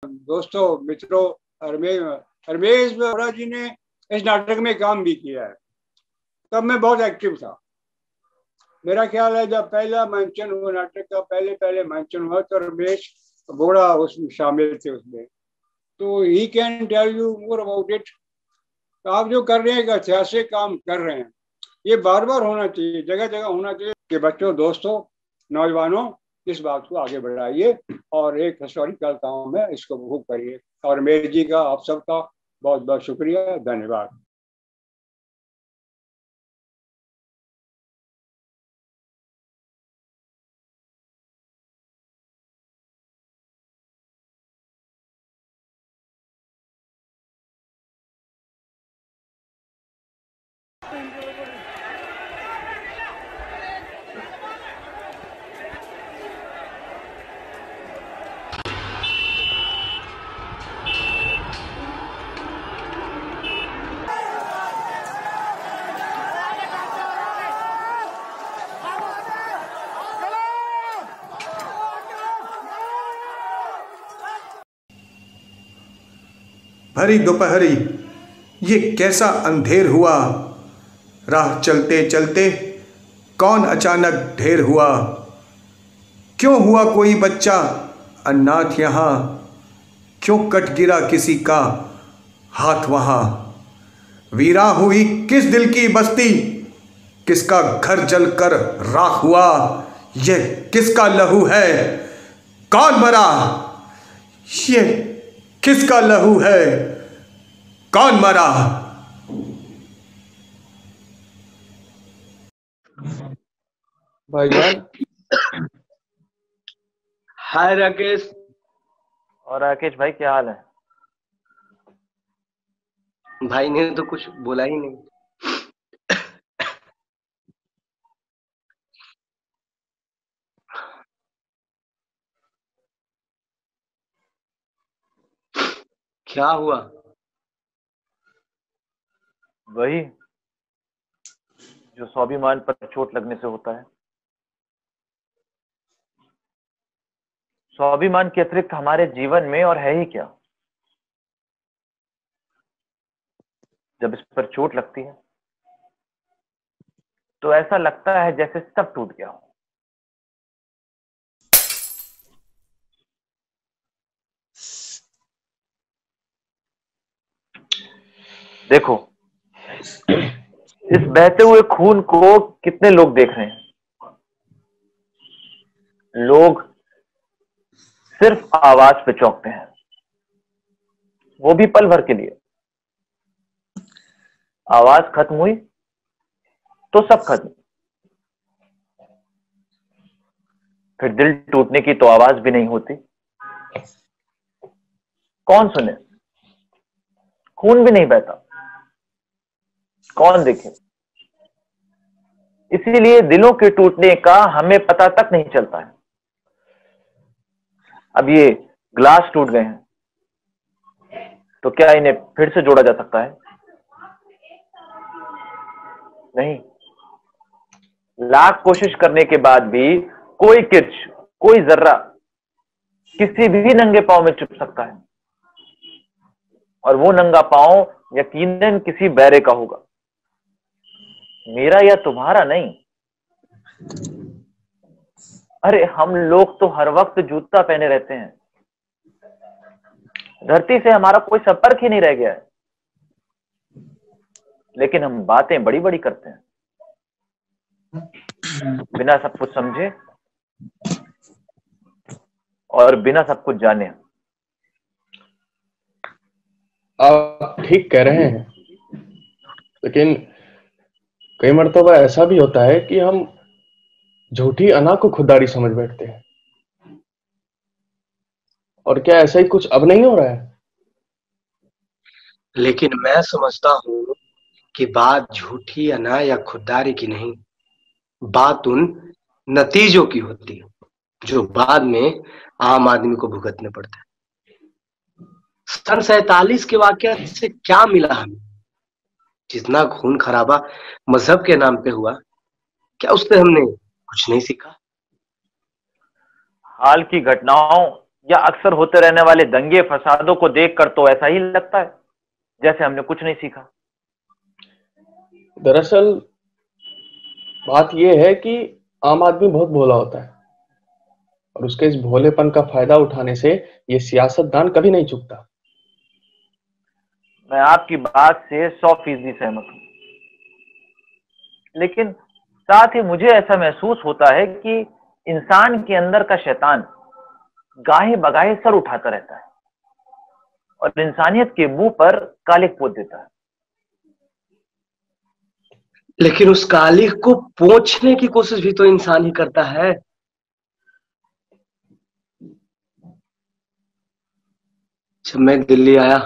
दोस्तों, मित्रों, रमेश बोरा जी ने इस नाटक में काम भी किया है। तब मैं बहुत एक्टिव था। मेरा ख्याल है जब पहला मंचन हुआ नाटक का, पहले मंचन हुआ तो रमेश बोरा उसमें शामिल थे उसमें। तो he can tell you more about it. तो आप जो कर रहे हैं, एक ऐतिहासिक काम कर रहे हैं, ये बार बार होना चाहिए, जगह जगह होना चाहिए कि बच्चों, दोस्तों, नौजवानों, इस बात को आगे बढ़ाइए और एक हिस्टोरिकल काम में इसको उपभोग करिए। और मेरे जी का, आप सबका बहुत बहुत शुक्रिया, धन्यवाद। भरी दोपहरी ये कैसा अंधेर हुआ, राह चलते चलते कौन अचानक ढेर हुआ। क्यों हुआ कोई बच्चा अनाथ यहाँ, क्यों कट गिरा किसी का हाथ वहाँ। वीरा हुई किस दिल की बस्ती, किसका घर जलकर राख हुआ। ये किसका लहू है, कौन मरा। ये किसका लहू है, कौन मरा। भाईजान। हाय राकेश। और राकेश भाई क्या हाल है? भाई ने तो कुछ बोला ही नहीं। क्या हुआ? वही जो स्वाभिमान पर चोट लगने से होता है। स्वाभिमान के अतिरिक्त हमारे जीवन में और है ही क्या। जब इस पर चोट लगती है तो ऐसा लगता है जैसे सब टूट गया हो। देखो, इस बहते हुए खून को कितने लोग देख रहे हैं। लोग सिर्फ आवाज पे चौंकते हैं, वो भी पल भर के लिए। आवाज खत्म हुई तो सब खत्म। फिर दिल टूटने की तो आवाज भी नहीं होती। कौन सुने? खून भी नहीं बहता, कौन देखे? इसीलिए दिलों के टूटने का हमें पता तक नहीं चलता है। अब ये ग्लास टूट गए हैं तो क्या इन्हें फिर से जोड़ा जा सकता है? नहीं। लाख कोशिश करने के बाद भी कोई किर्च, कोई जर्रा किसी भी नंगे पांव में चुभ सकता है, और वो नंगा पांव यकीनन किसी बैरे का होगा, मेरा या तुम्हारा नहीं। अरे हम लोग तो हर वक्त जूता पहने रहते हैं। धरती से हमारा कोई संपर्क ही नहीं रह गया है, लेकिन हम बातें बड़ी बड़ी करते हैं बिना सब कुछ समझे और बिना सब कुछ जाने। आप ठीक कह रहे हैं, लेकिन कई मर्तबा ऐसा भी होता है कि हम झूठी अना को खुदारी समझ बैठते हैं। और क्या ऐसा ही कुछ अब नहीं हो रहा है? लेकिन मैं समझता हूँ कि बात झूठी अना या खुददारी की नहीं, बात उन नतीजों की होती है जो बाद में आम आदमी को भुगतने पड़ता है। सन 47 के वाकया से क्या मिला हमें? जितना खून खराबा मजहब के नाम पे हुआ, क्या उससे हमने कुछ नहीं सीखा? हाल की घटनाओं या अक्सर होते रहने वाले दंगे फसादों को देखकर तो ऐसा ही लगता है जैसे हमने कुछ नहीं सीखा। दरअसल बात यह है कि आम आदमी बहुत भोला होता है और उसके इस भोलेपन का फायदा उठाने से ये सियासतदान कभी नहीं चूकता। मैं आपकी बात से 100% सहमत हूं, लेकिन साथ ही मुझे ऐसा महसूस होता है कि इंसान के अंदर का शैतान गाहे बगाहे सर उठाता रहता है और इंसानियत के मुंह पर कालिक पोत देता है। लेकिन उस कालिक को पोंछने की कोशिश भी तो इंसान ही करता है। जब मैं दिल्ली आया,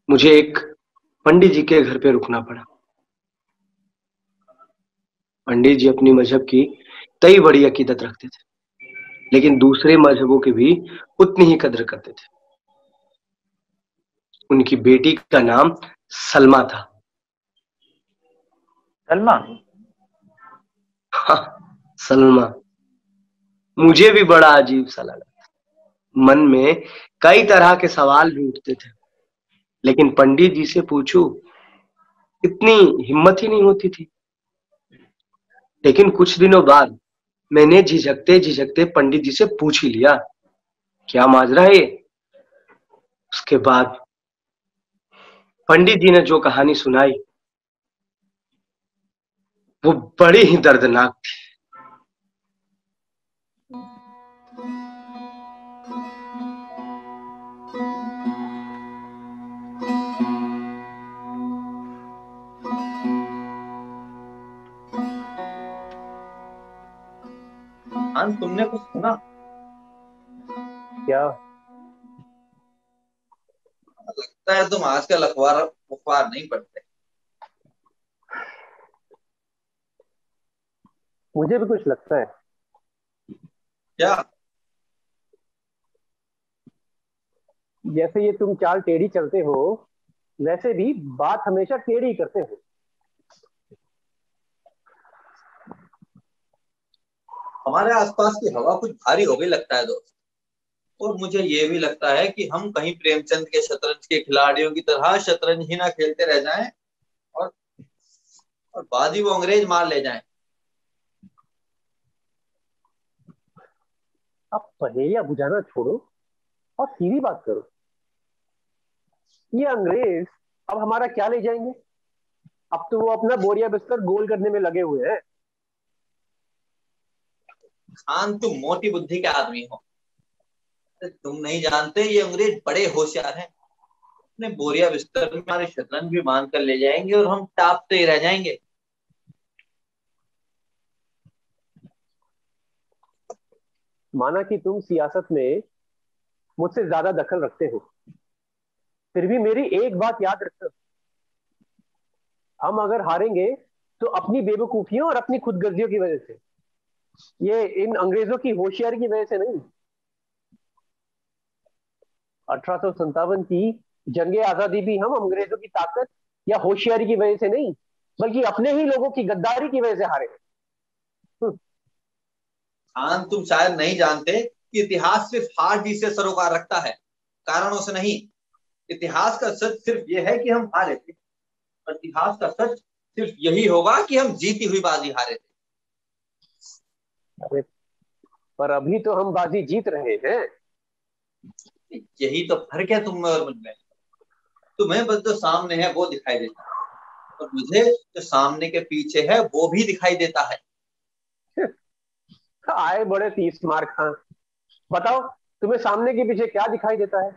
मुझे एक पंडित जी के घर पे रुकना पड़ा। पंडित जी अपनी मजहब की कई बड़ी अकीदत रखते थे, लेकिन दूसरे मजहबों की भी उतनी ही कद्र करते थे। उनकी बेटी का नाम सलमा था। सलमा? हाँ, सलमा। मुझे भी बड़ा अजीब सा लगा। मन में कई तरह के सवाल भी उठते थे, लेकिन पंडित जी से पूछूं, इतनी हिम्मत ही नहीं होती थी। लेकिन कुछ दिनों बाद मैंने झिझकते झिझकते पंडित जी से पूछ ही लिया, क्या माजरा है ये? उसके बाद पंडित जी ने जो कहानी सुनाई वो बड़ी ही दर्दनाक थी। तुमने कुछ सुना? क्या? लगता है तुम आजकल अखबार अखबार नहीं पढ़ते। मुझे भी कुछ लगता है। क्या? जैसे ये तुम चाल टेढ़ी चलते हो, वैसे भी बात हमेशा टेढ़ी करते हो। हमारे आसपास की हवा कुछ भारी हो गई लगता है दोस्त। और मुझे ये भी लगता है कि हम कहीं प्रेमचंद के शतरंज के खिलाड़ियों की तरह शतरंज ही ना खेलते रह जाएं और बाजी वो अंग्रेज मार ले जाएं। अब पहेलियां बुझाना छोड़ो और सीधी बात करो। ये अंग्रेज अब हमारा क्या ले जाएंगे? अब तो वो अपना बोरिया बिस्तर गोल करने में लगे हुए हैं। खान, तुम मोटी बुद्धि के आदमी हो। तुम नहीं जानते ये अंग्रेज बड़े होशियार हैं। अपने बोरिया बिस्तर में हमारे शतरंज भी बांध कर ले जाएंगे और हम टापते ही रह जाएंगे। माना कि तुम सियासत में मुझसे ज्यादा दखल रखते हो, फिर भी मेरी एक बात याद रखना, हम अगर हारेंगे तो अपनी बेवकूफियों और अपनी खुदगर्जियों की वजह से, ये इन अंग्रेजों की होशियारी की वजह से नहीं। 1857 की जंगे आजादी भी हम अंग्रेजों की ताकत या होशियारी की वजह से नहीं, बल्कि अपने ही लोगों की गद्दारी की वजह से हारे। खान, तुम शायद नहीं जानते कि इतिहास सिर्फ हार जीत से सरोकार रखता है, कारणों से नहीं। इतिहास का सच सिर्फ यह है कि हम हारे थे, और इतिहास का सच सिर्फ यही होगा कि हम जीती हुई बाजी हारे थे। पर अभी तो हम बाजी जीत रहे हैं। यही तो फर्क है तुम में और मुझमें। तुम्हें बस जो सामने है वो दिखाई देता है, और मुझे जो सामने के पीछे है वो भी दिखाई देता है। आए बड़े 30 मार खान, बताओ तुम्हें सामने के पीछे क्या दिखाई देता है?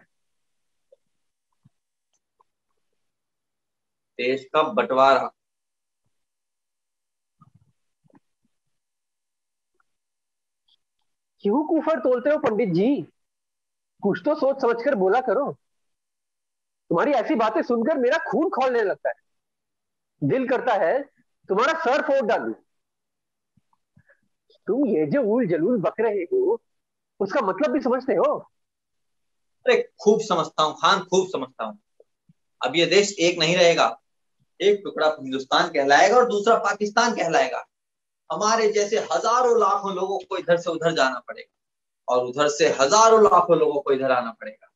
देश का बंटवारा। क्यों कुफर तोलते हो पंडित जी? कुछ तो सोच समझकर बोला करो। तुम्हारी ऐसी बातें सुनकर मेरा खून खौलने लगता है। दिल करता है तुम्हारा सर फोड़ डालूं। तुम ये जो उल जलूल बक रहे हो, उसका मतलब भी समझते हो? अरे खूब समझता हूँ खान, खूब समझता हूँ। अब ये देश एक नहीं रहेगा। एक टुकड़ा हिंदुस्तान कहलाएगा और दूसरा पाकिस्तान कहलाएगा। हमारे जैसे हजारों लाखों लोगों को इधर से उधर जाना पड़ेगा। और उधर से हजारों लाखों लोगों को इधर आना पड़ेगा।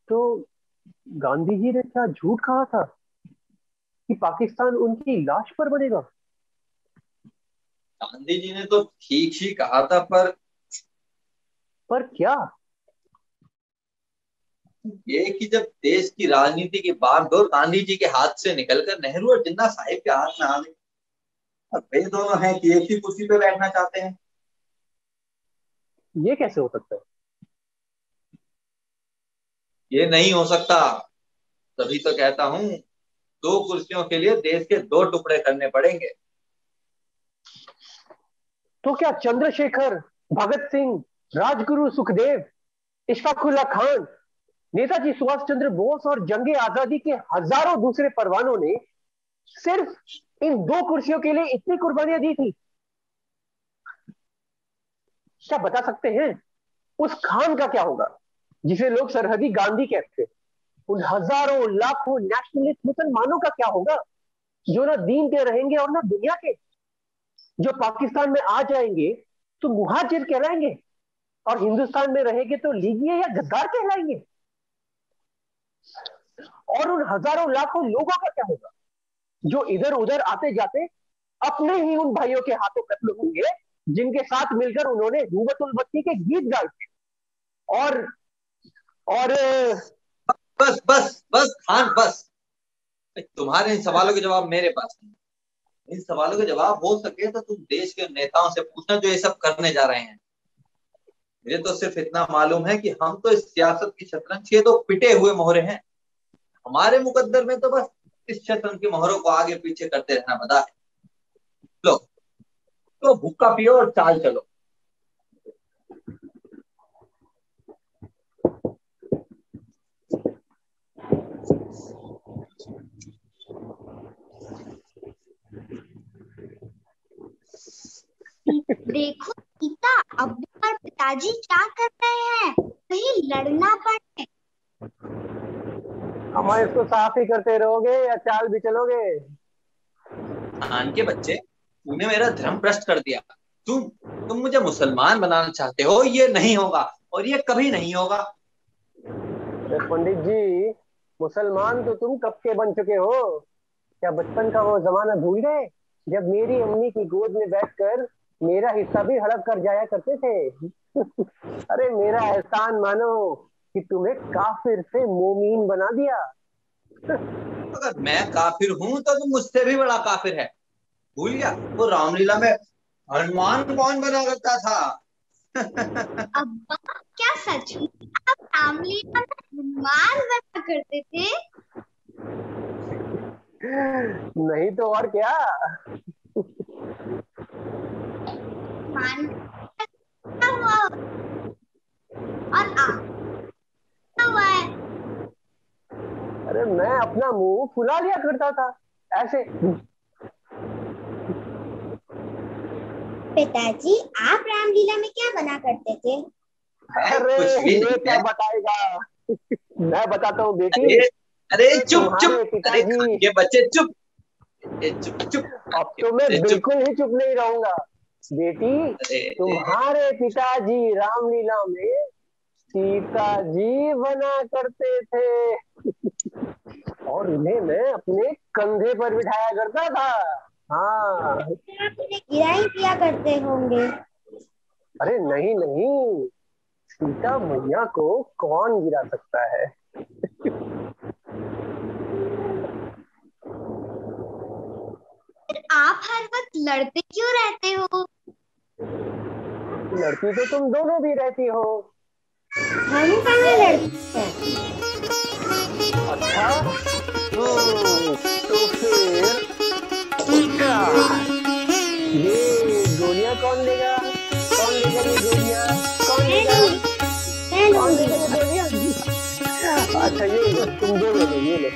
तो गांधी जी ने क्या झूठ कहा था कि पाकिस्तान उनकी लाश पर बनेगा? गांधी जी ने तो ठीक ही कहा था, पर क्या? ये कि जब देश की राजनीति की बागडोर गांधी जी के हाथ से निकलकर नेहरू और जिन्ना साहिब के हाथ में आ गई, अब वे दोनों हैं कि एक ही कुर्सी पे बैठना चाहते हैं। ये कैसे हो सकता है? ये नहीं हो सकता। तभी तो कहता हूँ, दो कुर्सियों के लिए देश के दो टुकड़े करने पड़ेंगे। तो क्या चंद्रशेखर, भगत सिंह, राजगुरु सुखदेव, इशफाकुल्ला खान, नेताजी सुभाष चंद्र बोस और जंगे आजादी के हजारों दूसरे परवानों ने सिर्फ इन दो कुर्सियों के लिए इतनी कुर्बानियां दी थी? क्या बता सकते हैं उस खान का क्या होगा जिसे लोग सरहदी गांधी कहते हैं? उन हजारों लाखों नेशनलिस्ट मुसलमानों का क्या होगा जो ना दीन के रहेंगे और ना दुनिया के, जो पाकिस्तान में आ जाएंगे तो मुहाजिर कहलाएंगे और हिंदुस्तान में रहेंगे तो लीगिए या गद्दार कहलाएंगे? और उन हजारों लाखों लोगों का क्या होगा जो इधर उधर आते जाते अपने ही उन भाइयों के हाथों कत्ल होंगे जिनके साथ मिलकर उन्होंने हुबतुल बत्ती के गीत गाए थे? और बस बस बस खान, बस। तुम्हारे इन सवालों के जवाब मेरे पास नहीं। इन सवालों के जवाब हो सके तो तुम देश के नेताओं से पूछना जो ये सब करने जा रहे हैं। मुझे तो सिर्फ इतना मालूम है कि हम तो इस सियासत की शतरंज के तो पिटे हुए मोहरे हैं। हमारे मुकद्दर में तो बस इस शतरंज की मोहरों को आगे पीछे करते रहना बता है। लो, तो भुक्का पियो और चाल चलो। देखो सीता, अब्बू और पिताजी क्या कर रहे हैं, कहीं लड़ना पड़े। हम इसको साफ ही करते रहोगे या चाल भी चलोगे? खान के बच्चे, तूने मेरा धर्म भ्रष्ट कर दिया। तुम मुझे मुसलमान बनाना चाहते हो। ये नहीं होगा और ये कभी नहीं होगा। पंडित जी, मुसलमान तो तुम कब के बन चुके हो? क्या बचपन का वो जमाना भूल गए जब मेरी अम्मी की गोद में बैठकर मेरा हिस्सा भी हड़प कर जाया करते थे? अरे मेरा एहसान मानो कि तुम्हें काफिर से मोमीन बना दिया। अगर मैं काफिर हूं तो तुम मुझसे भी बड़ा काफिर है। भूल गया वो रामलीला में हनुमान कौन बना करता था? अब्बा, क्या सच में आप रामलीला में हनुमान बना करते थे? नहीं तो और क्या। मान क्या हुआ और आप क्या हुआ है? अरे मैं अपना मुंह फुला लिया करता था ऐसे। पिताजी, आप रामलीला में क्या बना करते थे? अरे कुछ भी ये नहीं क्या है। बताएगा। मैं बताता हूँ बेटी। अरे अरे चुप चुप। तुम्हारे अरे खान पिताजी, के बच्चे चुप। चुप चुप। अब तो मैं चुप। बिल्कुल ही चुप नहीं रहूंगा बेटी। अरे तुम्हारे पिताजी रामलीला में सीता जी बना करते थे और उन्हें मैं अपने कंधे पर बिठाया करता था। हाँ। आप उन्हें गिरा ही दिया करते होंगे। अरे नहीं नहीं, सीता मैया को कौन गिरा सकता है? फिर आप हर वक्त लड़ते क्यों रहते हो? लड़की तो तुम दोनों भी रहती हो। हम कहाँ लड़ते हैं? अच्छा, तो फिर क्या? ये गोलियां कौन लेगा? कौन लेगा ये गोलियां? कौन मैं लेगा? लूंगी, मैं कौन लूंगी। लेगा ये गोलियां? अच्छा ये लो, तुम दोनों लो, ये लो।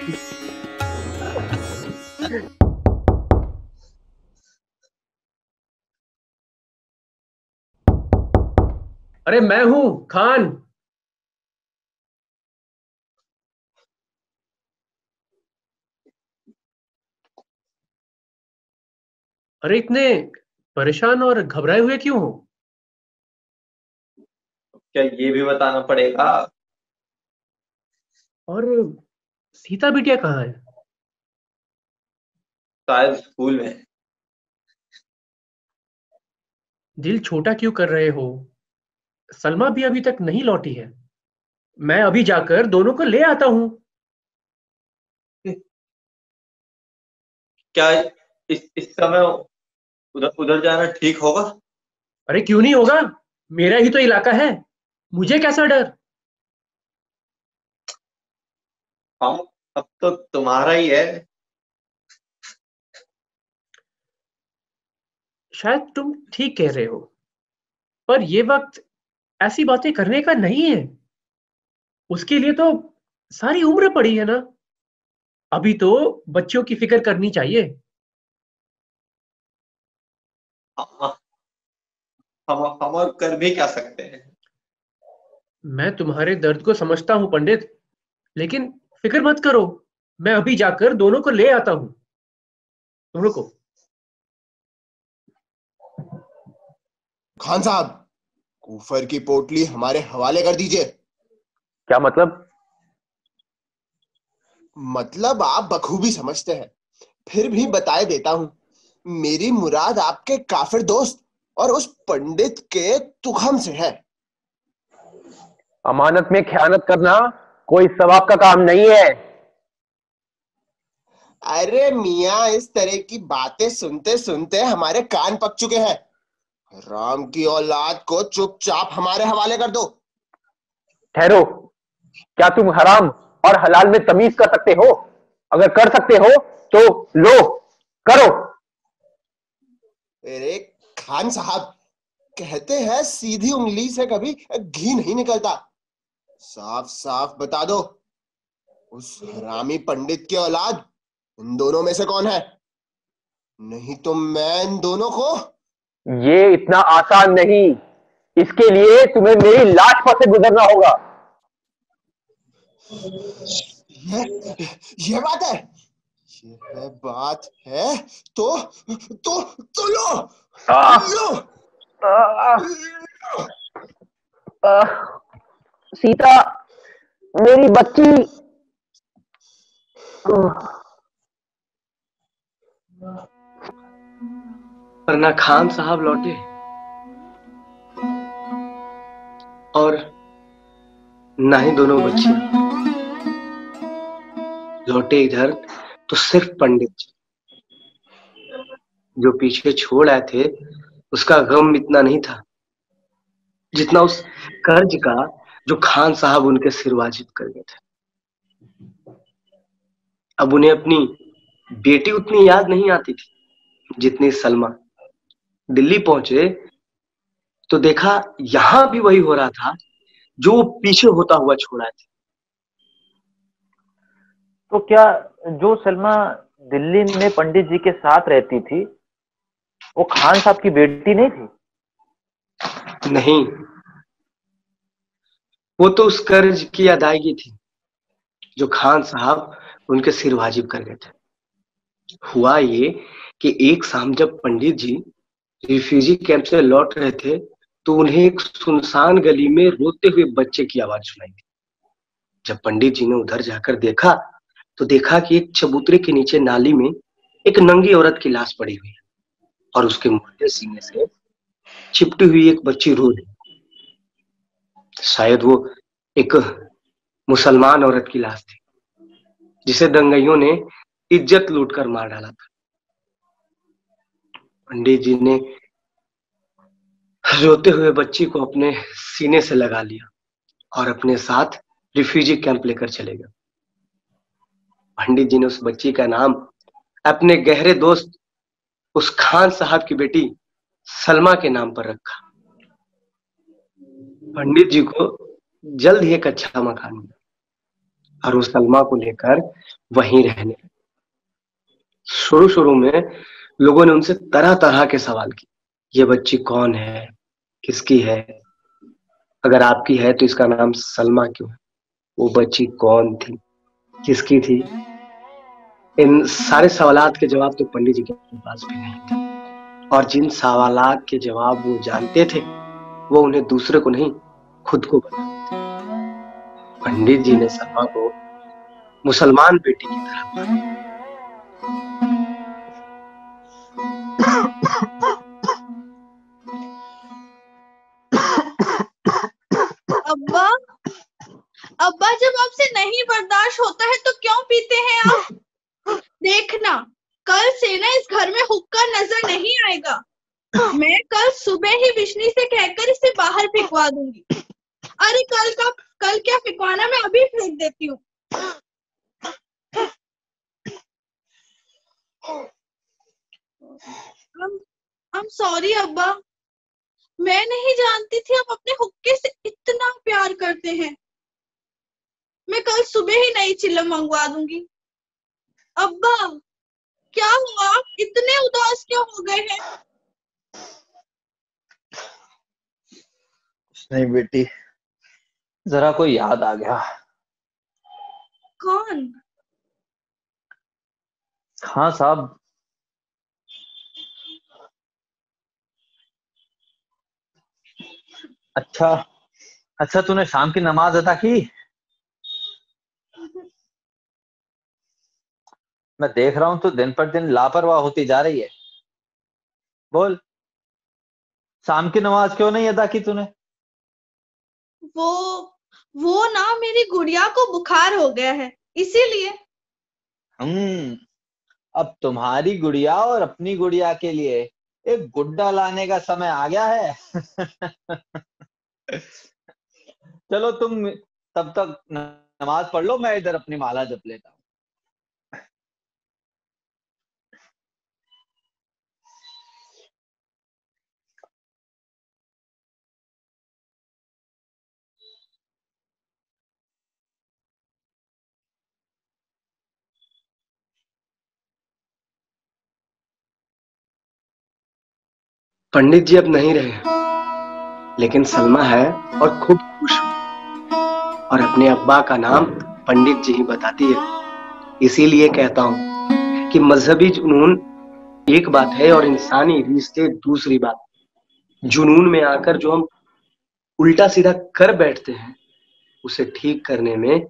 अरे मैं हूं खान। अरे इतने परेशान और घबराए हुए क्यों हो? क्या ये भी बताना पड़ेगा? और सीता बिटिया कहाँ है? शायद स्कूल में। दिल छोटा क्यों कर रहे हो? सलमा भी अभी तक नहीं लौटी है। मैं अभी जाकर दोनों को ले आता हूँ। क्या इस समय उधर उधर जाना ठीक होगा? अरे क्यों नहीं होगा? मेरा ही तो इलाका है, मुझे कैसा डर। हम अब तो तुम्हारा ही है। शायद तुम ठीक कह रहे हो, पर ये वक्त ऐसी बातें करने का नहीं है। उसके लिए तो सारी उम्र पड़ी है ना। अभी तो बच्चों की फिक्र करनी चाहिए। हम और कर भी क्या सकते हैं? मैं तुम्हारे दर्द को समझता हूं पंडित, लेकिन फिक्र मत करो। मैं अभी जाकर दोनों को ले आता हूं। तुम रुको। खान साहब, कुफर की पोटली हमारे हवाले कर दीजिए। क्या मतलब? मतलब आप बखूबी समझते हैं, फिर भी बताए देता हूं। मेरी मुराद आपके काफिर दोस्त और उस पंडित के तुखम से है। अमानत में खयानत करना कोई सवाब का काम नहीं है। अरे मियां, इस तरह की बातें सुनते सुनते हमारे कान पक चुके हैं। राम की औलाद को चुपचाप हमारे हवाले कर दो। ठहरो, क्या तुम हराम और हलाल में तमीज कर सकते हो? अगर कर सकते हो तो लो, करो। अरे खान साहब, कहते हैं सीधी उंगली से कभी घी नहीं निकलता। साफ साफ बता दो, उस हरामी पंडित की औलाद इन दोनों में से कौन है? नहीं तो मैं इन दोनों को। ये इतना आसान नहीं। इसके लिए तुम्हें मेरी लाश पर से गुजरना होगा। ये बात है, ये बात है तो लो, आ, लो, आ, लो। आ, सीता, मेरी बच्ची। पर ना खान साहब लौटे और ना ही दोनों बच्चियां लौटे। इधर तो सिर्फ पंडित जी जो पीछे छोड़ आए थे, उसका गम इतना नहीं था जितना उस कर्ज का जो खान साहब उनके सिर वाजिब कर गए थे। अब उन्हें अपनी बेटी उतनी याद नहीं आती थी जितनी सलमा। दिल्ली पहुंचे तो देखा यहां भी वही हो रहा था जो वो पीछे होता हुआ छोड़ा थे। तो क्या जो सलमा दिल्ली में पंडित जी के साथ रहती थी, वो खान साहब की बेटी नहीं थी? नहीं, वो तो उस कर्ज की अदायगी थी जो खान साहब उनके सिर वाजिब कर गए थे। हुआ ये कि एक शाम जब पंडित जी रिफ्यूजी कैंप से लौट रहे थे तो उन्हें एक सुनसान गली में रोते हुए बच्चे की आवाज सुनाई दी। जब पंडित जी ने उधर जाकर देखा तो देखा कि एक चबूतरे के नीचे नाली में एक नंगी औरत की लाश पड़ी हुई है और उसके मुर्दे सीने से चिपटी हुई एक बच्ची रो रही। शायद वो एक मुसलमान औरत की लाश थी जिसे दंगाइयों ने इज्जत लूटकर मार डाला था। पंडित जी ने रोते हुए बच्ची को अपने सीने से लगा लिया और अपने साथ रिफ्यूजी कैंप लेकर चले गए। पंडित जी ने उस बच्ची का नाम अपने गहरे दोस्त उस खान साहब की बेटी सलमा के नाम पर रखा। पंडित जी को जल्द ही एक अच्छा मकान मिला और उस सलमा को लेकर वहीं रहने लगे। शुरू शुरू में लोगों ने उनसे तरह तरह के सवाल किए। ये बच्ची कौन है, किसकी है? अगर आपकी है तो इसका नाम सलमा क्यों है? वो बच्ची कौन थी, किसकी थी? इन सारे सवालात के जवाब तो पंडित जी के पास भी नहीं थे। और जिन सवालात के जवाब वो जानते थे वो उन्हें दूसरे को नहीं खुद को बताते थे। पंडित जी ने सलमा को मुसलमान बेटी की तरह पाला। अब्बा, अब्बा जब आपसे नहीं बर्दाश्त होता है तो क्यों पीते हैं आप? देखना, कल से ना इस घर में हुक्का नजर नहीं आएगा। मैं कल सुबह ही विष्णु से कहकर इसे बाहर फेंकवा दूंगी। अरे कल क्या फेंकवाना, मैं अभी फेंक देती हूँ। I'm sorry अब्बा, मैं नहीं जानती थी आप अपने हुक्के से इतना प्यार करते हैं। मैं कल सुबह ही नई चिल्लम मंगवा दूंगी। अब्बा, क्या हुआ, आप इतने उदास क्यों हो गए हैं? नहीं बेटी, जरा कोई याद आ गया। कौन? हाँ साहब, अच्छा तूने शाम की नमाज अदा की? मैं देख रहा हूं तू दिन पर दिन लापरवाह होती जा रही है। बोल, शाम की नमाज क्यों नहीं अदा की तूने? वो ना मेरी गुड़िया को बुखार हो गया है, इसीलिए। अब तुम्हारी गुड़िया और अपनी गुड़िया के लिए एक गुड्डा लाने का समय आ गया है। चलो तुम तब तक नमाज पढ़ लो, मैं इधर अपनी माला जप लेता हूँ। पंडित जी अब नहीं रहे, लेकिन सलमा है और खूब खुश और अपने अब्बा का नाम पंडित जी ही बताती है। इसीलिए कहता हूं कि मजहबी जुनून एक बात है और इंसानी रिश्ते दूसरी बात। जुनून में आकर जो हम उल्टा सीधा कर बैठते हैं उसे ठीक करने में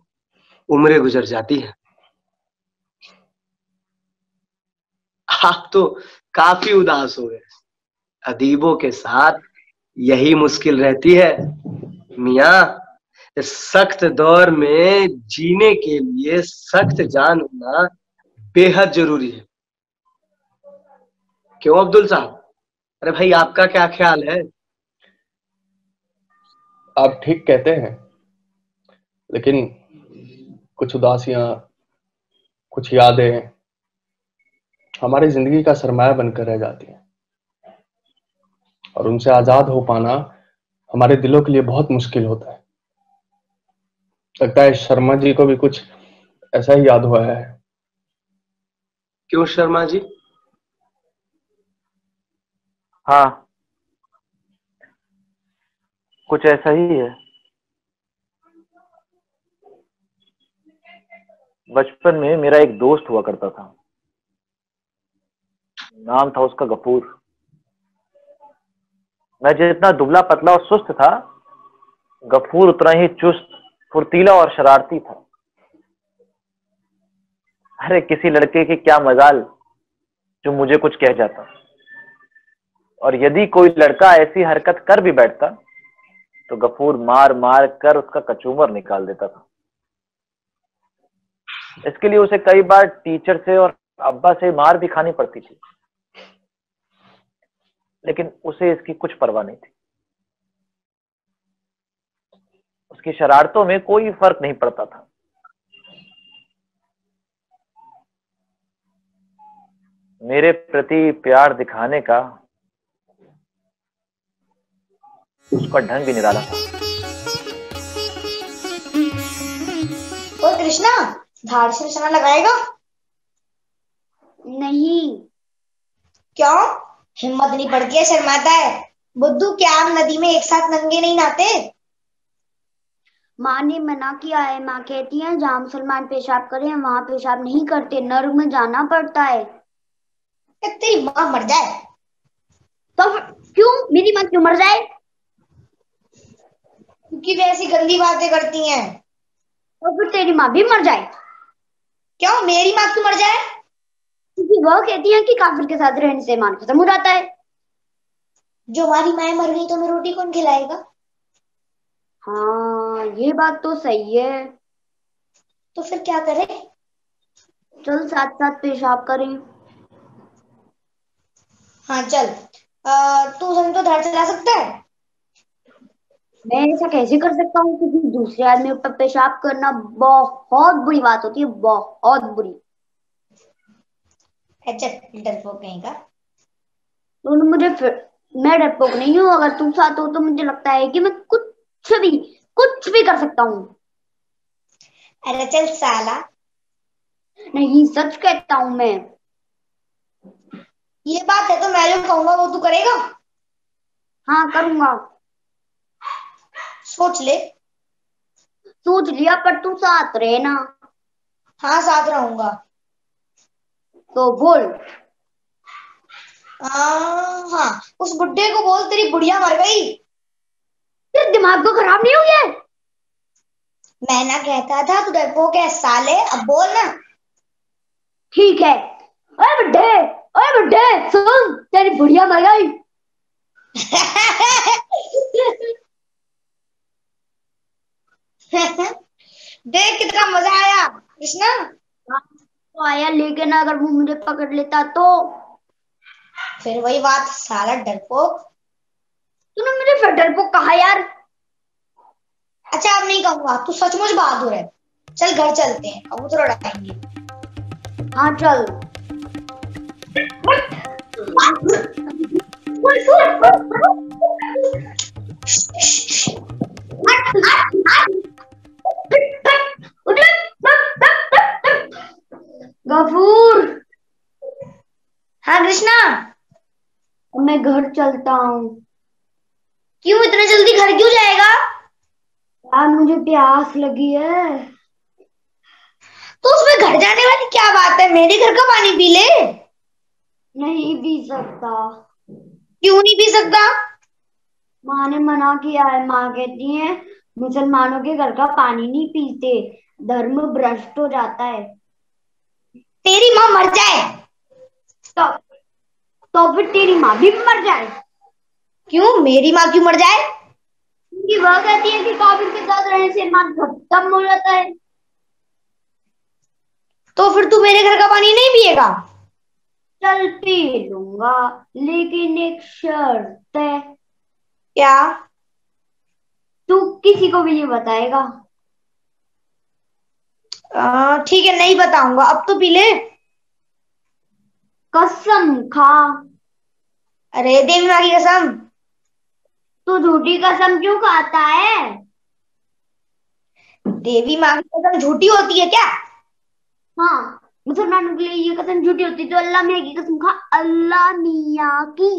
उम्रें गुजर जाती है। आप तो काफी उदास हो गए। अदीबों के साथ यही मुश्किल रहती है मियाँ। इस सख्त दौर में जीने के लिए सख्त जान होना बेहद जरूरी है। क्यों अब्दुल साहब? अरे भाई, आपका क्या ख्याल है? आप ठीक कहते हैं, लेकिन कुछ उदासियां, कुछ यादें हमारी जिंदगी का सरमाया बनकर रह जाती हैं और उनसे आजाद हो पाना हमारे दिलों के लिए बहुत मुश्किल होता है। लगता है शर्मा जी को भी कुछ ऐसा ही याद हुआ है। क्यों शर्मा जी? हाँ, कुछ ऐसा ही है। बचपन में मेरा एक दोस्त हुआ करता था, नाम था उसका गफूर। मैं जितना दुबला पतला और सुस्त था, गफूर उतना ही चुस्त, फुर्तीला और शरारती था। अरे किसी लड़के की क्या मजाल जो मुझे कुछ कह जाता, और यदि कोई लड़का ऐसी हरकत कर भी बैठता तो गफूर मार मार कर उसका कचूमर निकाल देता था। इसके लिए उसे कई बार टीचर से और अब्बा से मार भी खानी पड़ती थी, लेकिन उसे इसकी कुछ परवाह नहीं थी। उसकी शरारतों में कोई फर्क नहीं पड़ता था। मेरे प्रति प्यार दिखाने का उसका ढंग भी निराला था। ओ कृष्णा, धार से निशाना लगाएगा? नहीं। क्यों? हिम्मत नहीं पड़ती है, शर्माता है। बुद्धू, क्या हम नदी में एक साथ नंगे नहीं नहाते? माँ ने मना किया है। माँ कहती है जहाँ मुसलमान पेशाब करें वहां पेशाब नहीं करते, नर्क में जाना पड़ता है। तेरी माँ मर जाए। तो क्यों मेरी माँ क्यों मर जाए? क्योंकि वे ऐसी गंदी बातें करती हैं। तो फिर तेरी माँ भी मर जाए। क्यों मेरी माँ क्यों मर जाए? क्योंकि वह कहती है कि काफिर के साथ रहने से ईमान खत्म हो जाता है। जो हमारी माँ मर गई तो हमें रोटी कौन खिलाएगा? हाँ ये बात तो सही है। तो फिर क्या करें? चल साथ साथ पेशाब करें। हाँ चल। तू समझो धार चला सकता है? मैं ऐसा कैसे कर सकता हूँ? क्योंकि दूसरे आदमी पर पेशाब करना बहुत बुरी बात होती है, बहुत बुरी। अच्छा डरपोक कहीं का। तो मैं डरपोक नहीं हूँ। अगर तू साथ हो तो मुझे लगता है कि मैं कुछ भी कर सकता हूँ। अरे चल साला। नहीं सच कहता हूँ मैं। ये बात है तो मैं जो कहूंगा वो तू करेगा? हाँ करूंगा। सोच ले। सोच लिया, पर तू साथ रहे ना। हाँ साथ रहूंगा। तो बोल। हाँ उस बुड्ढे को बोल तेरी बुढ़िया मर गई। तेरे दिमाग को खराब नहीं हुई है? मैं ना कहता था तू डरपोक है साले, अब बोल ना। ठीक है। ओए बुड्ढे सुन, तेरी बुढ़िया मर गई। देख कितना मजा आया कृष्णा। तो आया, लेकिन अगर वो मुझे पकड़ लेता तो? फिर वही बात साला डरपोक। तूने मुझे फिर डरपोक कहा यार। अच्छा अब नहीं कहूंगा, तू सचमुच बहादुर है। चल घर चलते हैं, कबूतर उड़ाएंगे। हाँ चल। गफूर। हाँ कृष्णा। मैं घर चलता हूँ। क्यों इतना जल्दी घर क्यों जाएगा? यार मुझे प्यास लगी है। तो उसमें घर जाने वाली क्या बात है, मेरे घर का पानी पी ले। नहीं पी सकता। क्यों नहीं पी सकता? माँ ने मना किया है। माँ कहती है मुसलमानों के घर का पानी नहीं पीते, धर्म भ्रष्ट हो जाता है। तेरी माँ मर जाए तो फिर तेरी माँ भी मर जाए। क्यों मेरी माँ क्यों मर जाए? क्योंकि वह कहती है कि काफिर के साथ रहने से ईमान खत्म हो जाता है। तो फिर तू मेरे घर का पानी नहीं पिएगा? चल पी लूंगा, लेकिन एक शर्त है। क्या? तू किसी को भी नहीं बताएगा। ठीक है नहीं बताऊंगा, अब तो पी ले। कसम खा। अरे देवी माँ की कसम। तू झूठी कसम क्यों खाता है? देवी माँ की कसम झूठी होती है क्या? हाँ, मुसलमानों के लिए ये कसम झूठी होती है। तो अल्लाह मियाँ की कसम खा, अल्लाह मियाँ की।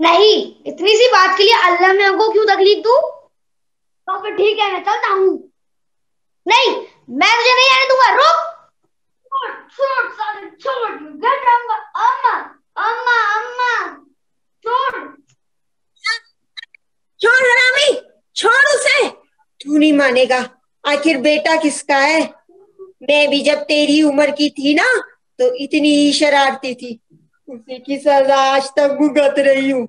नहीं, इतनी सी बात के लिए अल्लाह मियाँ को क्यों तकलीफ दूं? तो फिर ठीक है, मैं चलता हूँ। नहीं, मैं तुझे नहीं आने दूंगा, रुक। छोड़ साले छोड़, घर जाऊंगा। अम्मा अम्मा अम्मा छोड़। छोड़ हरामी, छोड़ उसे। तू नहीं मानेगा, आखिर बेटा किसका है। मैं भी जब तेरी उम्र की थी ना तो इतनी ही शरारती थी, उसी की सजा आज तक भुगत रही हूँ।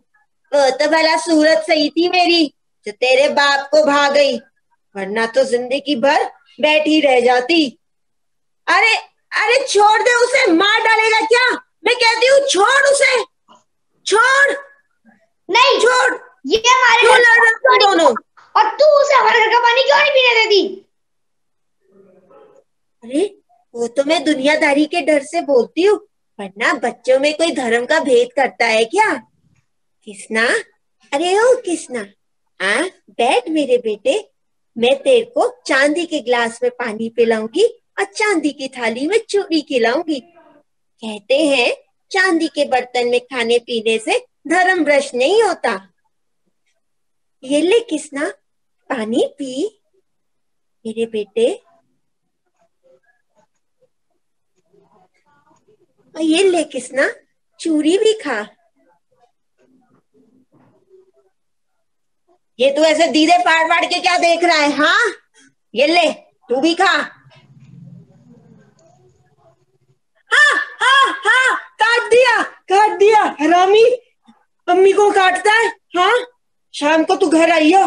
वो तो भला सूरत सही थी मेरी जो तेरे बाप को भाग गई, वरना तो जिंदगी भर बैठी रह जाती। अरे अरे छोड़ दे उसे, मार डालेगा क्या। मैं कहती हूँ छोड़ उसे, छोड़। नहीं छोड़। ये हमारे क्यों घर लड़ रहे हो तुम दोनों? और तू उसे हमारे घर का पानी क्यों नहीं पीने देती? अरे वो तो मैं दुनियादारी के डर से बोलती हूँ, वरना बच्चों में कोई धर्म का भेद करता है क्या। किसना, अरे ओ किसना, हाँ बैठ मेरे बेटे, मैं तेरे को चांदी के गिलास में पानी पिलाऊंगी और चांदी की थाली में चूरी खिलाऊंगी। कहते हैं चांदी के बर्तन में खाने पीने से धर्म भ्रष्ट नहीं होता। ये ले किसना, पानी पी मेरे बेटे। और ये ले किसना, चूरी भी खा। ये तू ऐसे दीदे फाड़ फाड़ के क्या देख रहा है? हाँ, ये ले, तू भी खा। हाँ हाँ हाँ, काट दिया हरामी। अम्मी को काटता है। हाँ, शाम को तू घर आई हो,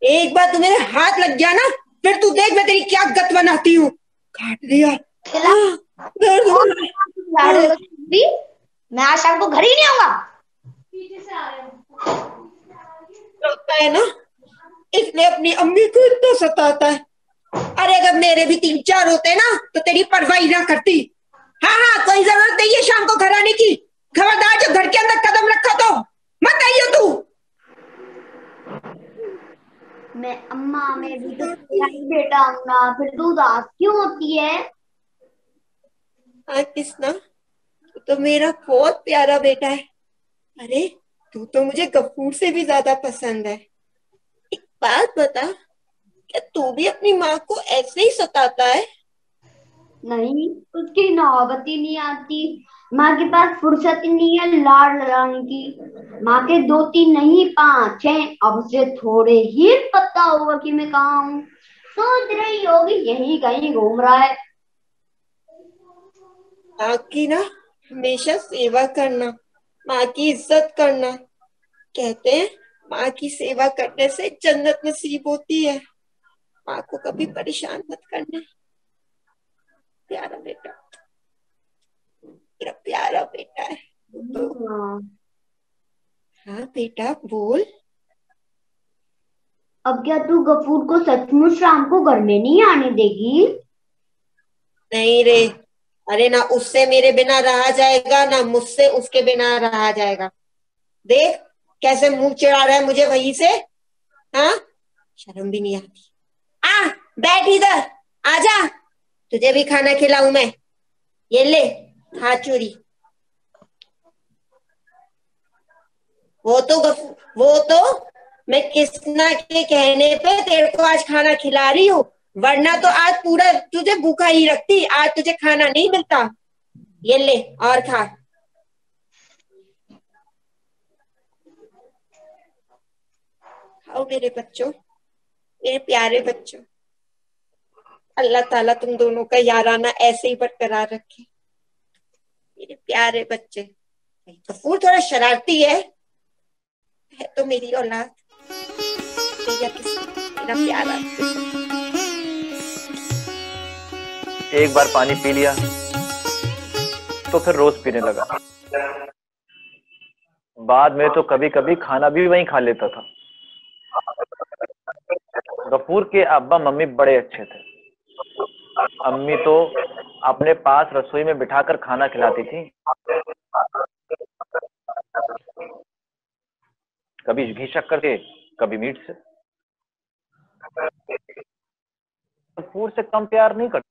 एक बार तू मेरे हाथ लग गया ना, फिर तू देख मैं तेरी क्या गत बनाती हूँ। काट दिया। हाँ, दर्द हो रहा है। मैं आज शाम को घर ही नहीं आऊंगा। रोता है ना, इसलिए अपनी अम्मी को इतना सताता है। अरे अगर मेरे भी 3-4 होते ना तो तेरी परवाह ना करती। हाँ हाँ, कोई जरूरत नहीं है शाम को घर आने की। खबरदार जो घर के अंदर कदम रखा तो मत आइयो तू। मैं अम्मा, मैं भी तो तेरा ही बेटा हूं ना, फिर तू उदास क्यों होती है? हाँ कृष्णा, तू तो मेरा बहुत प्यारा बेटा है। अरे तू तो मुझे गफूर से भी ज्यादा पसंद है। एक बात बता, क्या तू भी अपनी माँ को ऐसे ही सताता है? नहीं, उसकी नौबत ही नहीं आती। माँ के पास फुर्सत ही नहीं है लाड़ लगाने की। माँ के 2-3 नहीं 5 हैं। अब उसे थोड़े ही पता होगा कि मैं कहाँ हूँ। सोच रही होगी यही कहीं घूम रहा है। माँ की ना हमेशा सेवा करना, माँ की इज्जत करना। कहते हैं माँ की सेवा करने से जन्नत नसीब होती है। माँ को कभी परेशान मत करना। प्यारा बेटा, मेरा प्यारा बेटा है तो। हाँ बेटा बोल। अब क्या तू गफूर को सचमुच शाम को घर में नहीं आने देगी? नहीं रे, अरे ना उससे मेरे बिना रहा जाएगा, ना मुझसे उसके बिना रहा जाएगा। देख कैसे मुंह चिढ़ा रहा है मुझे वहीं से। हाँ, शर्म भी नहीं आती। आ बैठ इधर, आजा, तुझे भी खाना खिलाऊं मैं। ये ले, खा चूरी। वो तो मैं कृष्णा के कहने पे तेरे को आज खाना खिला रही हूँ, वरना तो आज पूरा तुझे भूखा ही रखती। आज तुझे खाना नहीं मिलता। ये ले और खा। खाओ मेरे बच्चों, मेरे प्यारे बच्चों। अल्लाह ताला तुम दोनों का याराना ऐसे ही बरकरार रखे, मेरे प्यारे बच्चे। गफूर थोड़ा शरारती है तो मेरी औलाद, मेरा प्यारा। एक बार पानी पी लिया तो फिर रोज पीने लगा। बाद में तो कभी कभी खाना भी वहीं खा लेता था। गफूर के अब्बा मम्मी बड़े अच्छे थे। अम्मी तो अपने पास रसोई में बिठाकर खाना खिलाती थी। कभी घी शक्कर से, कभी मीठ से। गफूर से कम प्यार नहीं करती,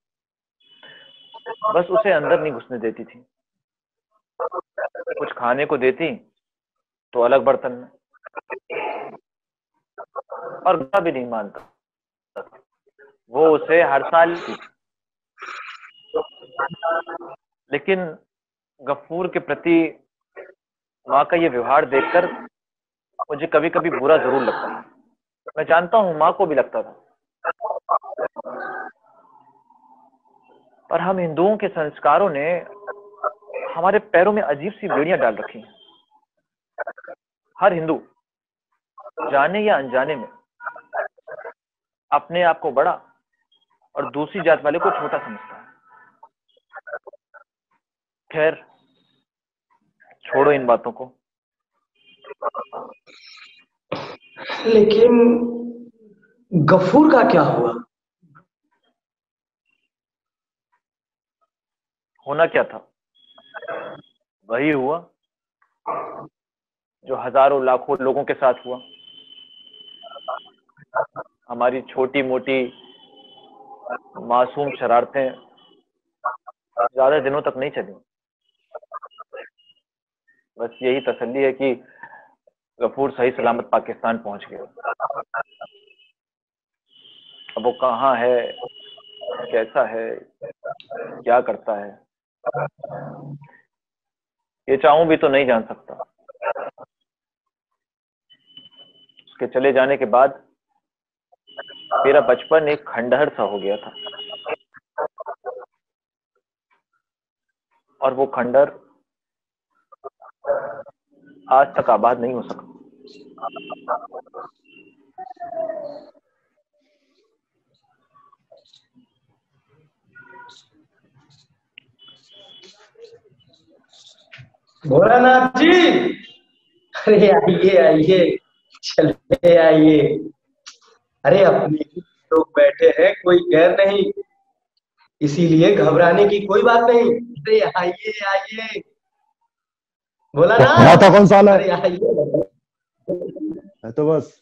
बस उसे अंदर नहीं घुसने देती थी। कुछ खाने को देती तो अलग बर्तन में, और गुस्सा भी नहीं मानता। वो उसे हर साल थी। लेकिन गफूर के प्रति माँ का ये व्यवहार देखकर मुझे कभी कभी बुरा जरूर लगता है। मैं जानता हूँ माँ को भी लगता था, पर हम हिंदुओं के संस्कारों ने हमारे पैरों में अजीब सी बेड़ियां डाल रखी हैं। हर हिंदू जाने या अनजाने में अपने आप को बड़ा और दूसरी जात वाले को छोटा समझता है। खैर छोड़ो इन बातों को। लेकिन गफूर का क्या हुआ? होना क्या था वही हुआ जो हजारों लाखों लोगों के साथ हुआ। हमारी छोटी मोटी मासूम शरारतें ज्यादा दिनों तक नहीं चली। बस यही तसल्ली है कि गफूर सही सलामत पाकिस्तान पहुंच गया। अब वो कहाँ है, कैसा है, क्या करता है, ये चाहूं भी तो नहीं जान सकता। उसके चले जाने के बाद मेरा बचपन एक खंडहर सा हो गया था, और वो खंडहर आज तक आबाद नहीं हो सका। भोलानाथ जी, अरे आइए आइए, चले आइए। अरे अपने ही लोग बैठे हैं, कोई गैर नहीं, इसीलिए घबराने की कोई बात नहीं। अरे आइए आइए भोलानाथ, बुरा था कौन साला अरे है? आइए। मैं तो बस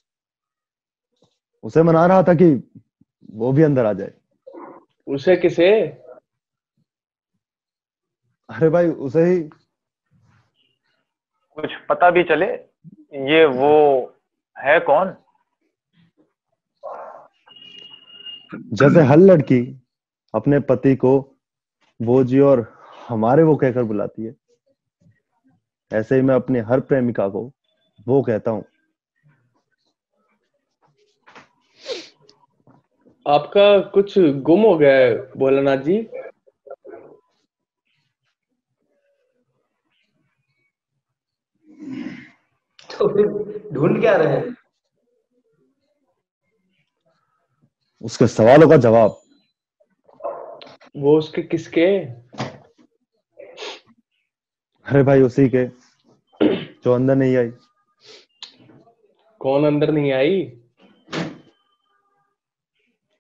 उसे मना रहा था कि वो भी अंदर आ जाए। उसे किसे? अरे भाई उसे ही। कुछ पता भी चले ये वो है कौन? जैसे हर लड़की अपने पति को वो जी और हमारे वो कहकर बुलाती है, ऐसे ही मैं अपनी हर प्रेमिका को वो कहता हूँ। आपका कुछ गुम हो गया है भोलानाथ जी। तो फिर ढूंढ क्या रहे हैं? उसके सवालों का जवाब। वो उसके किसके? अरे भाई उसी के जो अंदर नहीं आई। कौन अंदर नहीं आई?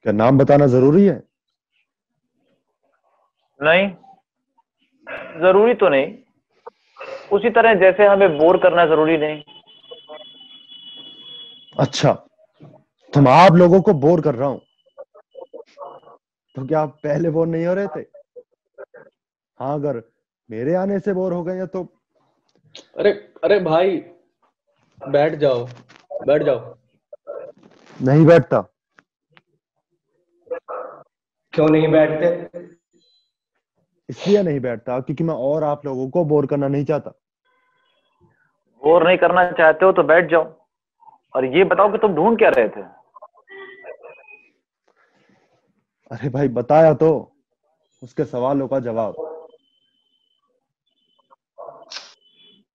क्या नाम बताना जरूरी है? नहीं, जरूरी तो नहीं, उसी तरह जैसे हमें बोर करना जरूरी नहीं। अच्छा, तुम आप लोगों को बोर कर रहा हूं, तो क्या आप पहले बोर नहीं हो रहे थे? हाँ, अगर मेरे आने से बोर हो गए हैं तो। अरे अरे भाई, बैठ जाओ, बैठ जाओ। नहीं बैठता। क्यों नहीं बैठते? इसलिए नहीं बैठता क्योंकि मैं और आप लोगों को बोर करना नहीं चाहता। बोर नहीं करना चाहते हो तो बैठ जाओ, और ये बताओ कि तुम ढूंढ क्या रहे थे? अरे भाई बताया तो, उसके सवालों का जवाब।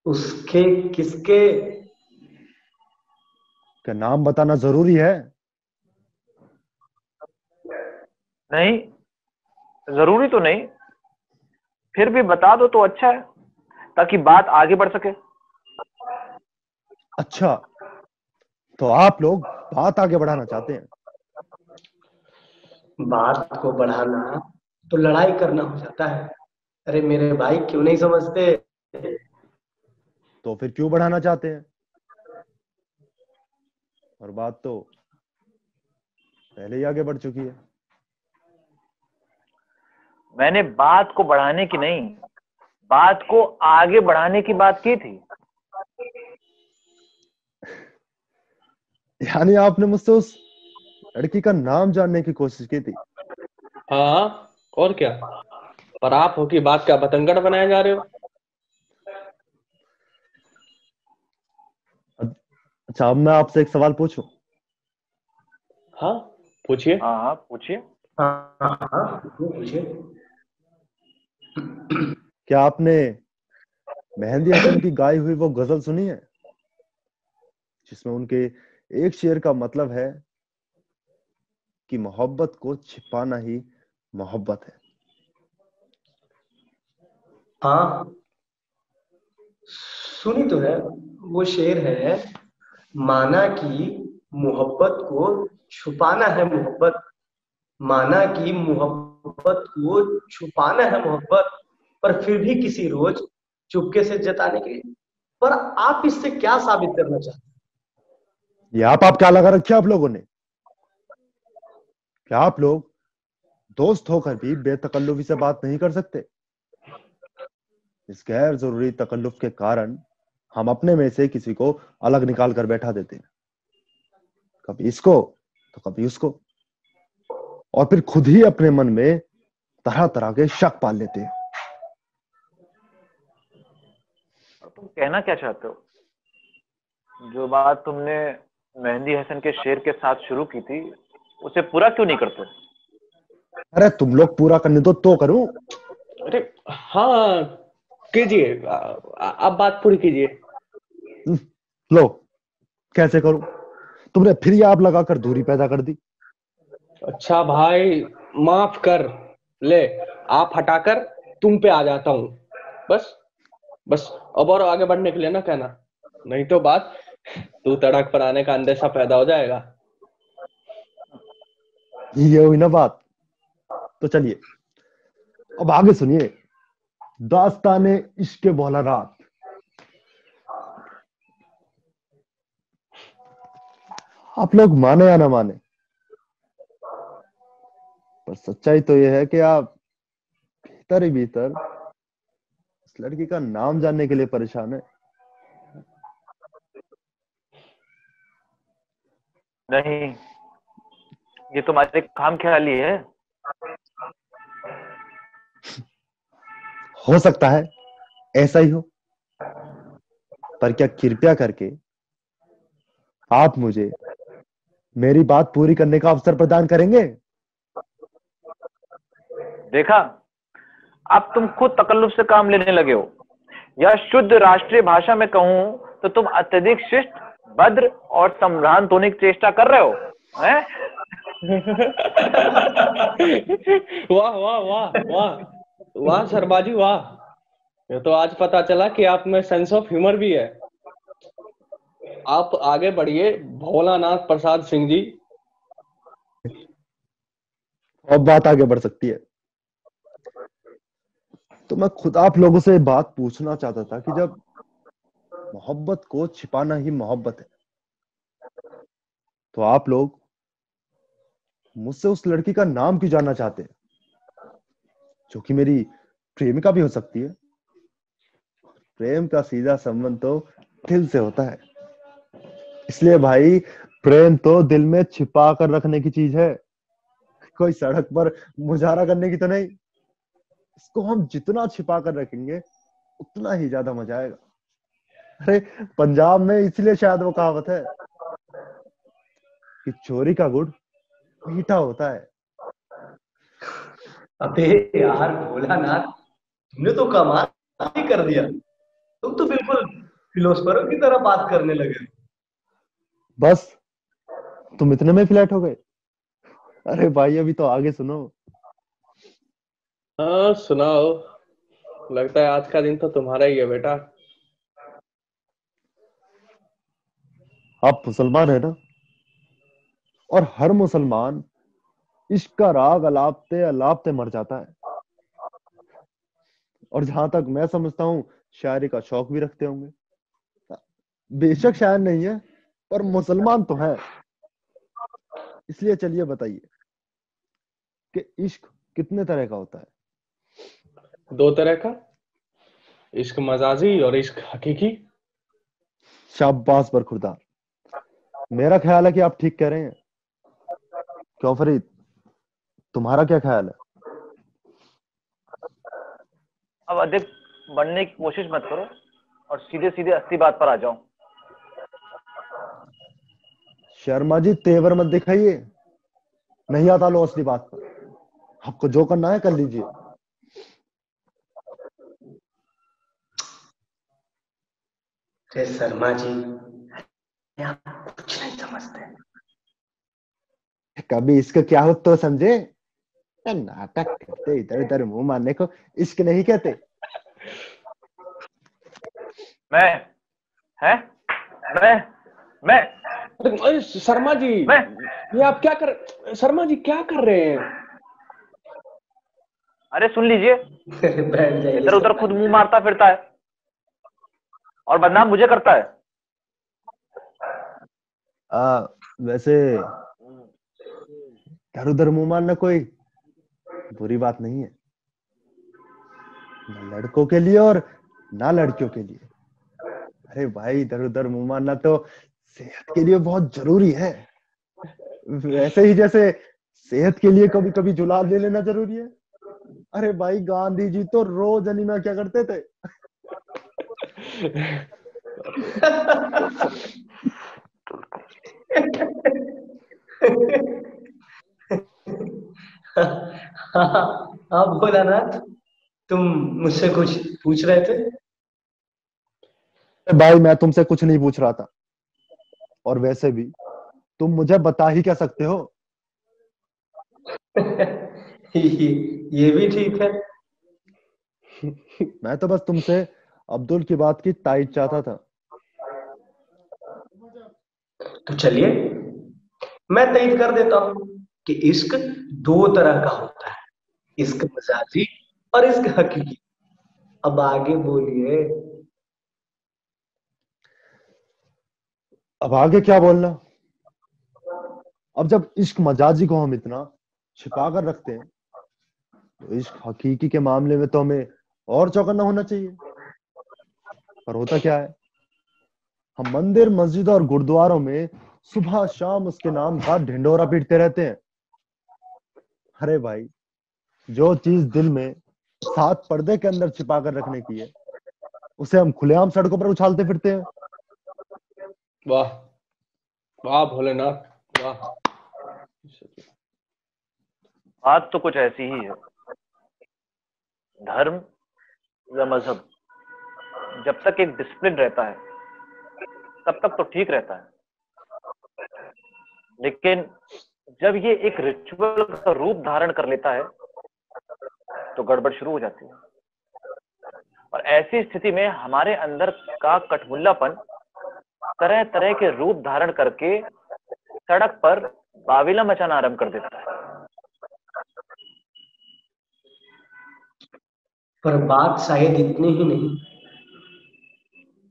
उसके किसके? क्या नाम बताना जरूरी है? नहीं, जरूरी तो नहीं, फिर भी बता दो तो अच्छा है, ताकि बात आगे बढ़ सके। अच्छा, तो आप लोग बात आगे बढ़ाना चाहते हैं? बात को बढ़ाना तो लड़ाई करना हो जाता है। अरे मेरे भाई, क्यों नहीं समझते? तो फिर क्यों बढ़ाना चाहते हैं? और बात तो पहले ही आगे बढ़ चुकी है। मैंने बात को बढ़ाने की नहीं, बात को आगे बढ़ाने की बात की थी। यानी आपने मुझसे उस लड़की का नाम जानने की कोशिश की थी? हाँ, और क्या? पर आप हो कि बात का बतंगड़ बनाए जा रहे हो। अच्छा, अब मैं आपसे एक सवाल पूछूं? हाँ पूछिए। हाँ हाँ पूछिए। हाँ पूछिए। क्या आपने मेहंदी हसन की गाई हुई वो गजल सुनी है, जिसमें उनके एक शेर का मतलब है कि मोहब्बत को छिपाना ही मोहब्बत है? हाँ सुनी तो है। वो शेर है, माना कि मोहब्बत को छुपाना है मोहब्बत, माना कि मोहब्बत को छुपाना है मोहब्बत, पर फिर भी किसी रोज चुपके से जताने के लिए। पर आप इससे क्या साबित करना चाहते हैं? ये आप क्या लगा रखे आप लोगों ने? क्या आप लोग दोस्त होकर भी बेतकल्लुफी से बात नहीं कर सकते? इस गैर जरूरी तकल्लुफ के कारण हम अपने में से किसी को अलग निकाल कर बैठा देते हैं, कभी इसको तो कभी उसको, और फिर खुद ही अपने मन में तरह तरह के शक पाल लेते हैं। तुम कहना क्या चाहते हो? जो बात तुमने मेहंदी हसन के शेर के साथ शुरू की थी, उसे पूरा क्यों नहीं करते? अरे तुम लोग पूरा करने दो तो करूं। अरे हाँ कीजिए, आप बात पूरी कीजिए। लो कैसे करूं? तुमने फिर ये आप लगाकर दूरी पैदा कर दी। अच्छा भाई माफ कर, ले आप हटाकर तुम पे आ जाता हूँ। बस बस अब और आगे बढ़ने के लिए ना कहना, नहीं तो बात तू तड़क पर आने का अंदेशा पैदा हो जाएगा। ये हुई ना बात। तो चलिए अब आगे सुनिए दास्ताने इश्क बौला रात। आप लोग माने या ना माने, पर सच्चाई तो यह है कि आप भीतर ही भीतर इस लड़की का नाम जानने के लिए परेशान है। नहीं, ये तुम्हारे काम ख्याली है। हो सकता है ऐसा ही हो, पर क्या कृपया करके आप मुझे मेरी बात पूरी करने का अवसर प्रदान करेंगे? देखा, अब तुम खुद तकल्लुफ से काम लेने लगे हो, या शुद्ध राष्ट्रीय भाषा में कहूं तो तुम अत्यधिक शिष्ट, भद्र और सम्भ्रांत होने की चेष्टा कर रहे हो, हैं? वाह वाह वाह वाह वाह शर्मा जी वाह, ये तो आज पता चला कि आप में सेंस ऑफ ह्यूमर भी है। आप आगे बढ़िए भोलानाथ प्रसाद सिंह जी। अब बात आगे बढ़ सकती है। तो मैं खुद आप लोगों से बात पूछना चाहता था कि जब मोहब्बत को छिपाना ही मोहब्बत है, तो आप लोग मुझसे उस लड़की का नाम क्यों जानना चाहते हैं, जो कि मेरी प्रेमिका भी हो सकती है? प्रेम का सीधा संबंध तो दिल से होता है, इसलिए भाई प्रेम तो दिल में छिपा कर रखने की चीज है, कोई सड़क पर मुजाहरा करने की तो नहीं। इसको हम जितना छिपा कर रखेंगे उतना ही ज्यादा मजा आएगा। अरे पंजाब में इसलिए शायद वो कहावत है कि चोरी का गुड़ मीठा होता है। अबे यार भोलानाथ, तुमने तो कमाल ही कर दिया। तुम तो बिल्कुल फिलोसफरों की तरह बात करने लगे। बस तुम इतने में फ्लैट हो गए? अरे भाई अभी तो आगे सुनो। हाँ सुनाओ, लगता है आज का दिन तो तुम्हारा ही है बेटा। आप मुसलमान है ना, और हर मुसलमान इश्क का राग अलापते अलापते मर जाता है। और जहां तक मैं समझता हूँ शायरी का शौक भी रखते होंगे। बेशक शायर नहीं है, पर मुसलमान तो है। इसलिए चलिए बताइए कि इश्क कितने तरह का होता है? 2 तरह का, इश्क मजाजी और इश्क हकीकी। शाबाश बरखुरदार, मेरा ख्याल है कि आप ठीक कह रहे हैं। क्यों फरीद, तुम्हारा क्या ख्याल है? अब अधिक बढ़ने की कोशिश मत करो और सीधे सीधे असली बात पर आ जाओ। शर्मा जी तेवर मत दिखाइए, नहीं आता लो असली बात पर। आपको जो करना है कर लीजिए। अरे शर्मा जी, आप कुछ नहीं समझते। कभी इसका क्या हो तो समझे। नाटक करते इधर उधर मुंह मारने को इश्क नहीं कहते। मैं शर्मा जी, ये आप क्या कर, शर्मा जी क्या कर रहे हैं? अरे सुन लीजिए, इधर उधर खुद मुंह मारता फिरता है और बदनाम मुझे करता है। वैसे इधर उधर मुंह मारना कोई बुरी बात नहीं है, ना लड़कों के लिए और ना लड़कियों के लिए। अरे भाई इधर उधर मुंह मारना तो सेहत के लिए बहुत जरूरी है। वैसे ही जैसे सेहत के लिए कभी कभी जुलाब ले लेना जरूरी है। अरे भाई गांधी जी तो रोज अनीमिया क्या करते थे। हाँ भोलानाथ, तुम मुझसे कुछ पूछ रहे थे। भाई मैं तुमसे कुछ नहीं पूछ रहा था, और वैसे भी तुम मुझे बता ही क्या सकते हो। ये भी ठीक है। मैं तो बस तुमसे अब्दुल की बात की तायद चाहता था। तो चलिए मैं तय कर देता हूं कि इश्क दो तरह का होता है, इश्क मजाजी और इश्क हकीकी। अब आगे बोलिए। अब आगे क्या बोलना। अब जब इश्क मजाजी को हम इतना छिपा कर रखते हैं, तो इश्क हकीकी के मामले में तो हमें और चौकन्ना होना चाहिए। पर होता क्या है, हम मंदिर मस्जिद और गुरुद्वारों में सुबह शाम उसके नाम का ढिंडोरा पीटते रहते हैं। अरे भाई, जो चीज दिल में सात पर्दे के अंदर छिपा कर रखने की है, उसे हम खुलेआम सड़कों पर उछालते फिरते हैं। वाह वाह भोलेनाथ वाह। बात तो कुछ ऐसी ही है। धर्म या मजहब जब तक एक डिसिप्लिन रहता है तब तक तो ठीक रहता है, लेकिन जब ये एक रिचुअल का रूप धारण कर लेता है तो गड़बड़ शुरू हो जाती है। और ऐसी स्थिति में हमारे अंदर का कठमुल्लापन तरह तरह के रूप धारण करके सड़क पर बाविला मचाना आरंभ कर देता है। पर बात शायद इतनी ही नहीं।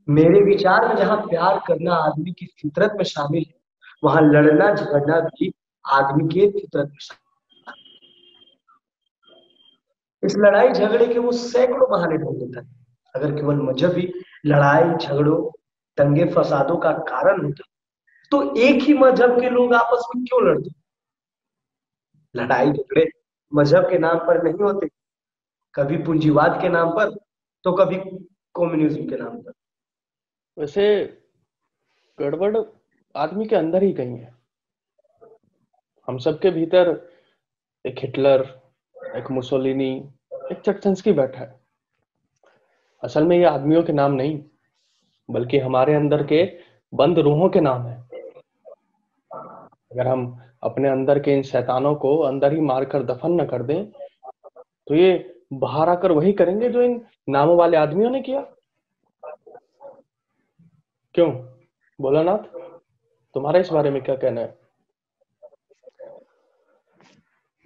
मेरे विचार में जहां प्यार करना आदमी की फितरत में शामिल है, वहां लड़ना झगड़ना भी आदमी के फितरत में शामिल है। इस लड़ाई झगड़े के वो सैकड़ों बहाने ढूंढ देता है। अगर केवल मजहबी लड़ाई झगड़ों दंगे फसादों का कारण होता तो एक ही मजहब के लोग आपस में क्यों लड़ते? लड़ाई झगड़े मजहब के नाम पर नहीं होते, कभी पूंजीवाद के नाम पर तो कभी कम्युनिज्म के नाम पर। वैसे गड़बड़ आदमी के अंदर ही कहीं है। हम सबके भीतर एक हिटलर, एक मुसोलिनी, एक चटसंस्की बैठा है। असल में ये आदमियों के नाम नहीं, बल्कि हमारे अंदर के बंद रूहों के नाम है। अगर हम अपने अंदर के इन शैतानों को अंदर ही मारकर दफन न कर दें, तो ये बाहर आकर वही करेंगे जो इन नामों वाले आदमियों ने किया। क्यों भोलानाथ, तुम्हारा इस बारे में क्या कहना है?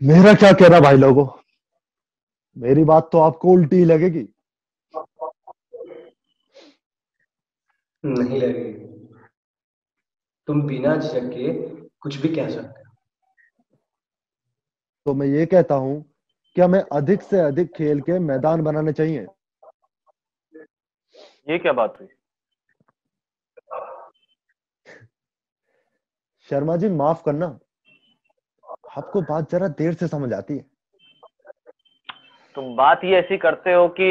मेरा क्या कहना भाई लोगों, मेरी बात तो आपको उल्टी ही लगेगी। नहीं लगेगी। तुम बिना झिझक के कुछ भी कह सकते हो। तो मैं ये कहता हूं कि हमें अधिक से अधिक खेल के मैदान बनाने चाहिए। ये क्या बात हुई? शर्मा जी माफ करना, आपको बात जरा देर से समझ आती है। तुम बात ही ऐसी करते हो कि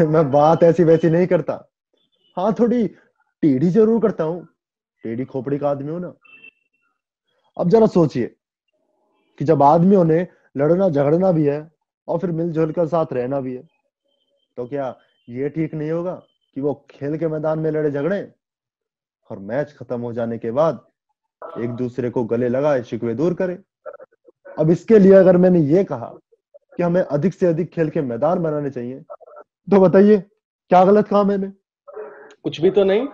मैं बात ऐसी वैसी नहीं करता। हाँ, थोड़ी टेढ़ी जरूर करता हूँ, टेढ़ी खोपड़ी का आदमी हूं ना। अब जरा सोचिए कि जब आदमियों ने लड़ना झगड़ना भी है और फिर मिलजुल कर साथ रहना भी है, तो क्या ये ठीक नहीं होगा कि वो खेल के मैदान में लड़े झगड़े और मैच खत्म हो जाने के बाद एक दूसरे को गले लगाए शिकवे दूर करे। अब इसके लिए अगर मैंने ये कहा कि हमें अधिक से अधिक खेल के मैदान बनाने चाहिए, तो बताइए क्या गलत कहा मैंने? कुछ भी तो नहीं।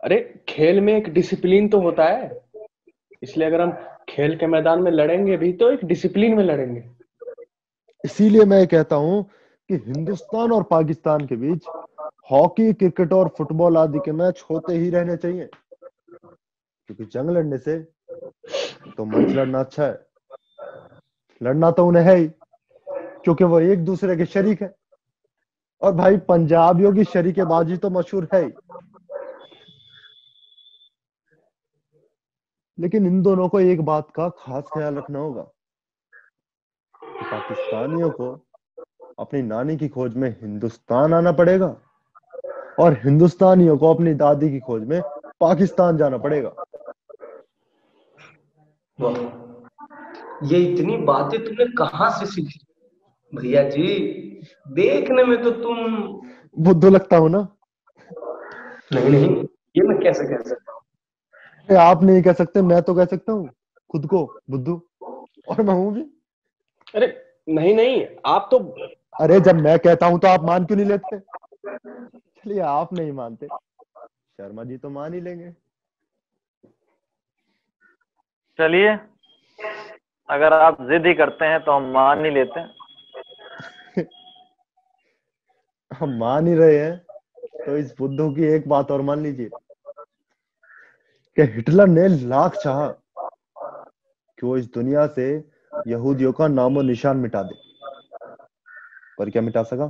अरे खेल में एक डिसिप्लिन तो होता है, इसलिए अगर हम खेल के मैदान में लड़ेंगे भी तो एक डिसिप्लिन में लड़ेंगे। इसीलिए मैं कहता हूं कि हिंदुस्तान और पाकिस्तान के बीच हॉकी, क्रिकेट और फुटबॉल आदि के मैच होते ही रहने चाहिए, क्योंकि जंग लड़ने से तो मंच लड़ना अच्छा है। लड़ना तो उन्हें है ही, क्योंकि वो एक दूसरे के शरीक है। और भाई पंजाबियों की शरीकेबाजी तो मशहूर है ही। लेकिन इन दोनों को एक बात का खास ख्याल रखना होगा कि पाकिस्तानियों को अपनी नानी की खोज में हिंदुस्तान आना पड़ेगा और हिंदुस्तानियों को अपनी दादी की खोज में पाकिस्तान जाना पड़ेगा। वाह, ये इतनी बातें तुमने कहाँ से सीखी भैया जी? देखने में तो तुम बुद्धू लगता हूं ना? नहीं, ये मैं कैसे कह सकता हूँ? आप नहीं कह सकते, मैं तो कह सकता हूँ खुद को बुद्धू, और मैं हूं भी। अरे नहीं, आप तो। अरे जब मैं कहता हूं तो आप मान क्यों नहीं लेते? चलिए आप नहीं मानते, शर्मा जी तो मान ही लेंगे। चलिए, अगर आप जिद ही करते हैं तो हम मान ही लेते हैं। हम मान ही रहे हैं तो इस बुद्धू की एक बात और मान लीजिए कि हिटलर ने लाख चाहा कि वो इस दुनिया से यहूदियों का नामो निशान मिटा दे, पर क्या मिटा सका?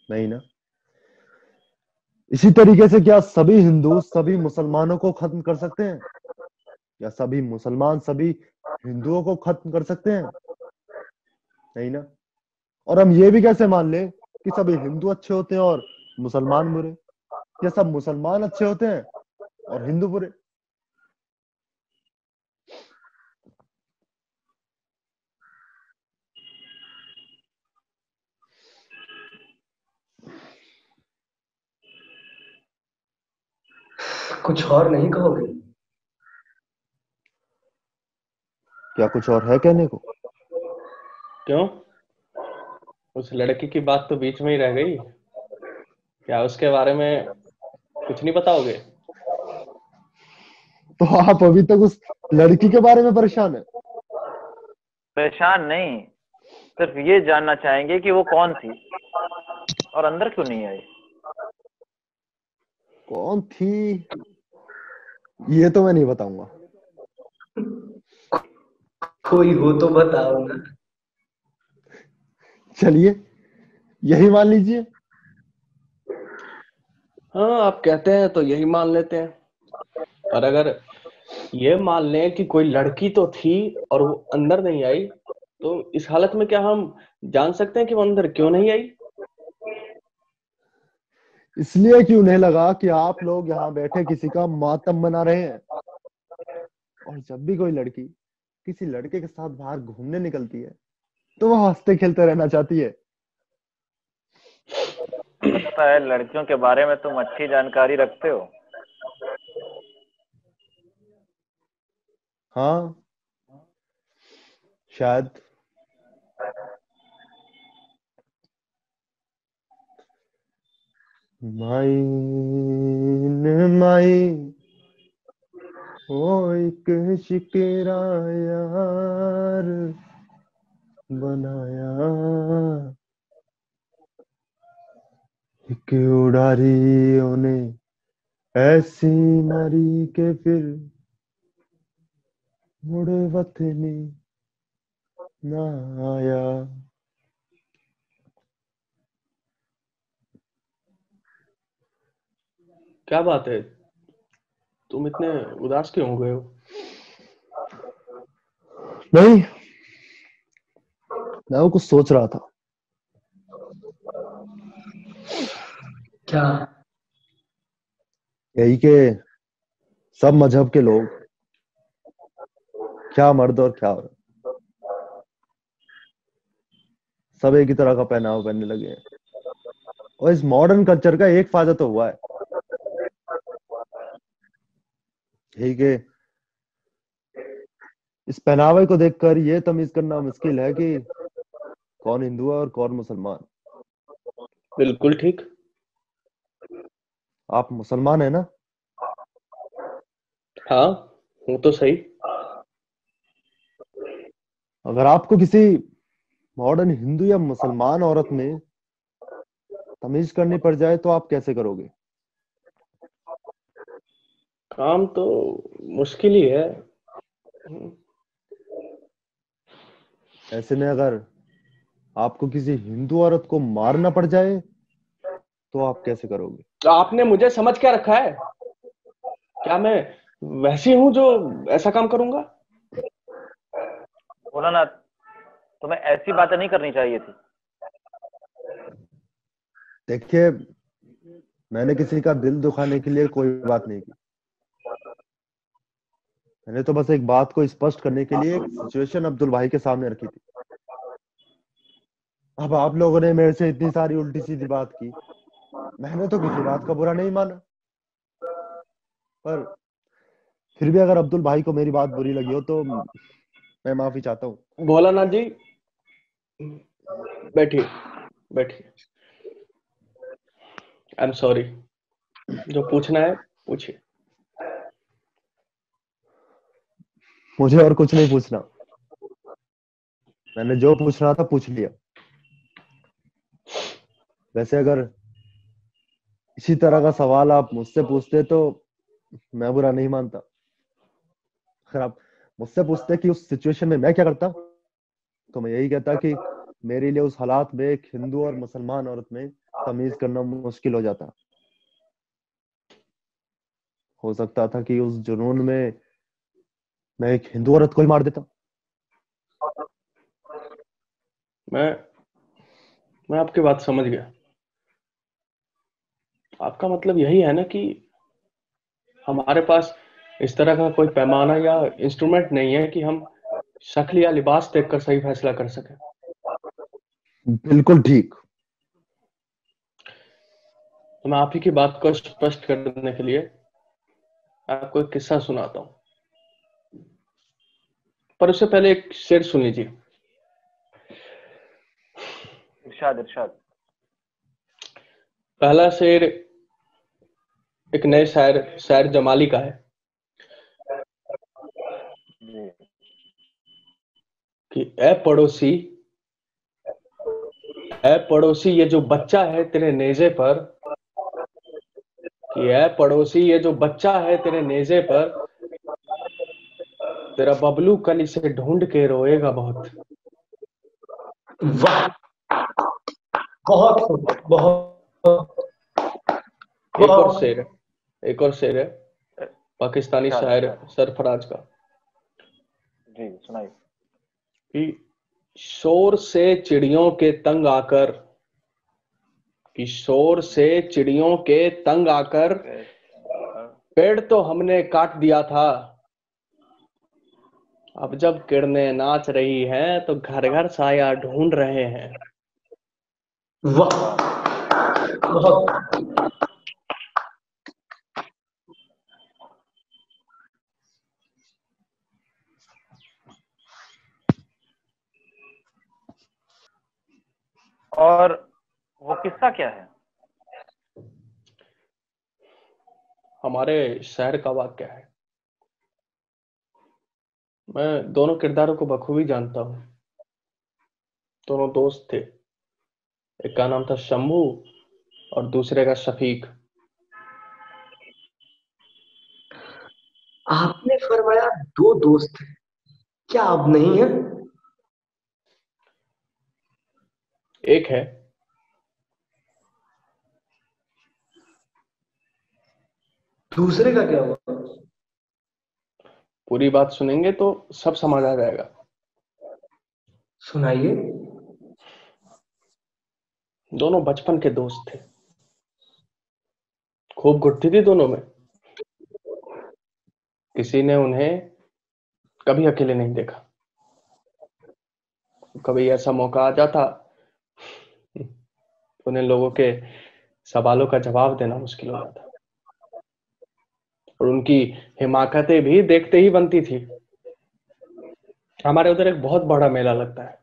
नहीं ना। इसी तरीके से क्या सभी हिंदू सभी मुसलमानों को खत्म कर सकते हैं, या सभी मुसलमान सभी हिंदुओं को खत्म कर सकते हैं? नहीं ना। और हम ये भी कैसे मान ले कि सभी हिंदू अच्छे होते हैं और मुसलमान बुरे, या सब मुसलमान अच्छे होते हैं और हिंदू बुरे? कुछ और नहीं कहोगे? क्या कुछ और है कहने को? क्यों? उस लड़की की बात तो बीच में ही रह गई। क्या उसके बारे में कुछ नहीं बताओगे? तो आप अभी तक उस लड़की के बारे में परेशान है? परेशान नहीं, सिर्फ ये जानना चाहेंगे कि वो कौन थी और अंदर क्यों नहीं आई। कौन थी ये तो मैं नहीं बताऊंगा। कोई हो तो बताओ ना। चलिए यही मान लीजिए। हाँ, आप कहते हैं तो यही मान लेते हैं। और अगर ये मान लें कि कोई लड़की तो थी और वो अंदर नहीं आई, तो इस हालत में क्या हम जान सकते हैं कि वो अंदर क्यों नहीं आई? इसलिए कि उन्हें लगा कि आप लोग यहाँ बैठे किसी का मातम मना रहे हैं, और जब भी कोई लड़की किसी लड़के के साथ बाहर घूमने निकलती है तो वो हंसते खेलते रहना चाहती है। लगता है लड़कियों के बारे में तुम अच्छी जानकारी रखते हो। हाँ शायद। माई माई ओ एक शिकेरा यार बनाया, एक उड़ारियों ने ऐसी मारी के फिर मुड़े वतनी ना आया। क्या बात है, तुम इतने उदास क्यों हो गए हो? नहीं, मैं वो कुछ सोच रहा था। क्या? यही के सब मजहब के लोग, क्या मर्द और क्या औरत, सब एक ही तरह का पहनावा पहनने लगे हैं। और इस मॉडर्न कल्चर का एक फायदा तो हुआ है, यही के इस पहनावे को देखकर ये तमीज करना मुश्किल है कि कौन हिंदू है और कौन मुसलमान। बिल्कुल ठीक। आप मुसलमान है ना? हाँ, हूँ तो सही। अगर आपको किसी मॉडर्न हिंदू या मुसलमान औरत में तमीज करनी पड़ जाए तो आप कैसे करोगे? काम तो मुश्किल ही है। ऐसे में अगर आपको किसी हिंदू औरत को मारना पड़ जाए तो आप कैसे करोगे? तो आपने मुझे समझ क्या रखा है? क्या मैं वैसी हूं जो ऐसा काम करूंगा? भोलानाथ, तुम्हें ऐसी बातें नहीं करनी चाहिए थी। देखिए, मैंने किसी का दिल दुखाने के लिए कोई बात नहीं की। मैंने तो बस एक बात को स्पष्ट करने के लिए एक सिचुएशन अब्दुल भाई के सामने रखी थी। अब आप लोगों ने मेरे से इतनी सारी उल्टी सीधी बात की, मैंने तो किसी बात का बुरा नहीं माना, पर फिर भी अगर अब्दुल भाई को मेरी बात बुरी लगी हो तो मैं माफी चाहता हूँ। भोलानाथ जी बैठिए बैठिए। I am sorry. जो पूछना है पूछिए। मुझे और कुछ नहीं पूछना, मैंने जो पूछना था पूछ लिया। वैसे अगर इसी तरह का सवाल आप मुझसे पूछते तो मैं बुरा नहीं मानता। अगर आप मुझसे पूछते कि उस सिचुएशन में मैं क्या करता, तो मैं यही कहता कि मेरे लिए उस हालात में एक हिंदू और मुसलमान औरत में तमीज करना मुश्किल हो जाता। हो सकता था कि उस जुनून में मैं एक हिंदू औरत को ही मार देता। मैं आपकी बात समझ गया। आपका मतलब यही है ना कि हमारे पास इस तरह का कोई पैमाना या इंस्ट्रूमेंट नहीं है कि हम शक्ल या लिबास देखकर सही फैसला कर सकें। बिल्कुल ठीक। तो मैं आप ही की बात को स्पष्ट करने के लिए आपको एक किस्सा सुनाता हूं, पर उससे पहले एक शेर सुन लीजिए। इरशाद इरशाद। पहला शेर एक नए शायर जमाली का है कि ए पड़ोसी ये जो बच्चा है तेरे नेज़े पर, कि ए पड़ोसी ये जो बच्चा है तेरे नेज़े पर, तेरा बबलू कल इसे ढूंढ के रोएगा बहुत। वाह, बहुत बहुत। एक और शेर है पाकिस्तानी शायर सरफराज का। जी सुनाइए। कि शोर से चिड़ियों के तंग आकर, कि शोर से चिड़ियों के तंग आकर पेड़ तो हमने काट दिया था, अब जब किरणें नाच रही हैं तो घर घर साया ढूंढ रहे हैं। वाह, बहुत। और वो किस्सा क्या है? हमारे शहर का वाक्य है। मैं दोनों किरदारों को बखूबी जानता हूं। दोनों दोस्त थे, एक का नाम था शंभू और दूसरे का शफीक। आपने फरमाया दो दोस्त हैं, क्या अब नहीं है? एक है। दूसरे का क्या हुआ? पूरी बात सुनेंगे तो सब समझ आ जाएगा। सुनाइए। दोनों बचपन के दोस्त थे, खूब घुटती थी दोनों में। किसी ने उन्हें कभी अकेले नहीं देखा। कभी ऐसा मौका आ जाता उन्हें लोगों के सवालों का जवाब देना मुश्किल हो जाता, और उनकी हिमाकतें भी देखते ही बनती थी। हमारे उधर एक बहुत बड़ा मेला लगता है,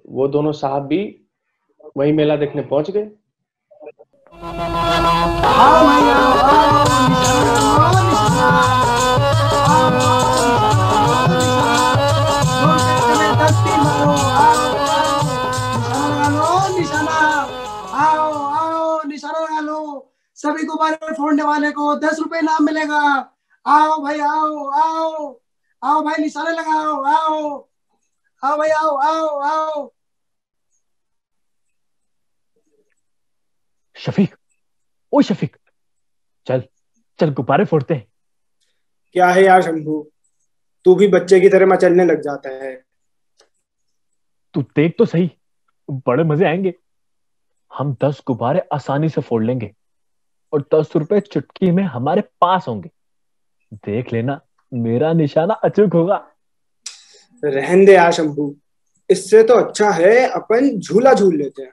वो दोनों साहब भी वही मेला देखने पहुंच गए। सभी गुब्बारे फोड़ने वाले को 10 रुपए इनाम मिलेगा। आओ भाई आओ आओ आओ भाई, निशाने लगाओ। आओ आओ भाई आओ आओ आओ। शफीक, ओ शफीक, चल चल गुब्बारे फोड़ते हैं। क्या है यार शंभू, तू भी बच्चे की तरह मचलने लग जाता है। तू देख तो सही, बड़े मजे आएंगे। हम 10 गुब्बारे आसानी से फोड़ लेंगे और 10 रुपए चुटकी में हमारे पास होंगे। देख लेना, मेरा निशाना अचूक होगा। रहने दे यार शंभू, इससे तो अच्छा है अपन झूला झूल लेते हैं।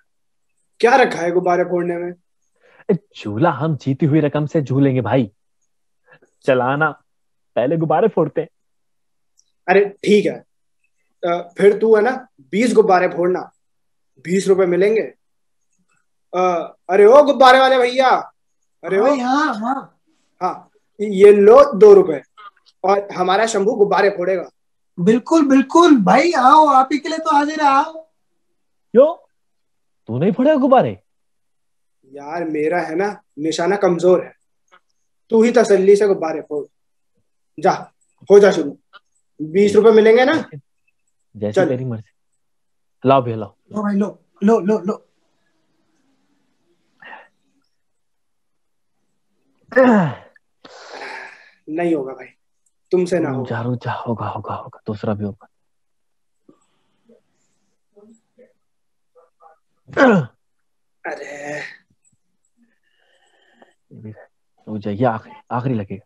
क्या रखा है गुब्बारे फोड़ने में? झूला हम जीती हुई रकम से झूलेंगे भाई। चलाना, पहले गुब्बारे फोड़ते हैं। अरे ठीक है, फिर तू है ना 20 गुब्बारे फोड़ना, 20 रुपए मिलेंगे। अरे ओ गुब्बारे वाले भैया, अरे ओ। हाँ हाँ हाँ, ये लो 2 रुपए और हमारा शंभू गुब्बारे फोड़ेगा। बिल्कुल बिल्कुल भाई, आओ, आप ही के लिए तो हाजिर है, आओ। यो, तू नहीं फोड़ेगा गुब्बारे? यार मेरा है ना निशाना कमजोर है, तू ही तसल्ली से गुब्बारे फोड़। जा, हो जा शुरू। 20 रुपए मिलेंगे ना? जैसी तेरी मर्जी। लाओ भैया, लाओ। लो भाई, लो लो लो लो। नहीं होगा भाई, तुमसे ना होगा। रुक जा, होगा होगा होगा, दूसरा भी होगा। अरे रुक जा, ये आखिरी आखिरी लगेगा।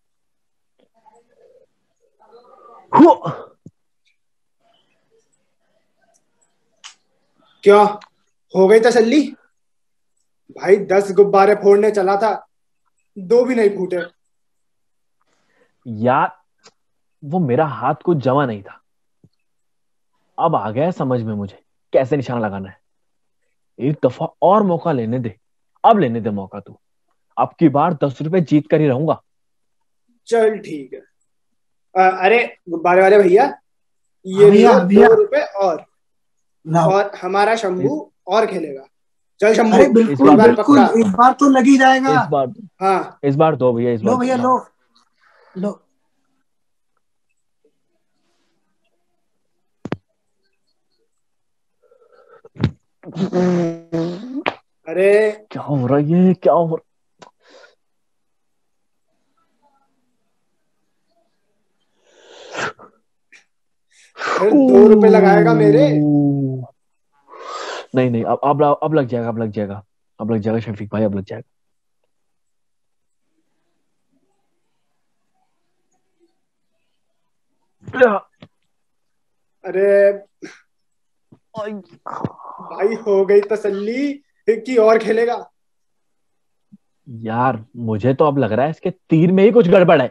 क्या हो गई तसल्ली? भाई 10 गुब्बारे फोड़ने चला था, 2 भी नहीं फूटे। यार वो मेरा हाथ कुछ जमा नहीं था। अब आ गया समझ में मुझे कैसे निशाना लगाना है। एक दफा और मौका लेने दे, अब लेने दे मौका तू। अब की बार 10 रुपए जीत कर ही रहूंगा। चल ठीक है। अरे गुब्बारे वाले भैया, ये भैया, लो भैया। 2 रुपए और हमारा शंभू और खेलेगा। चल शंभू, अरे बिल्कुल इस बार बिल्कुल, पक्का। इस बार तो लग ही जाएगा। इस बार दो भैया, इस बार लो भैया, लो लो। अरे क्या हो रहा है, ये क्या हो रहा? फिर 2 रुपए लगाएगा मेरे? नहीं नहीं, अब लग जाएगा, अब लग जाएगा, अब लग जाएगा शफीक भाई, अब लग जाएगा। अरे भाई हो गई तसल्ली कि और खेलेगा। यार मुझे तो अब लग रहा है इसके तीर में ही कुछ गड़बड़ है।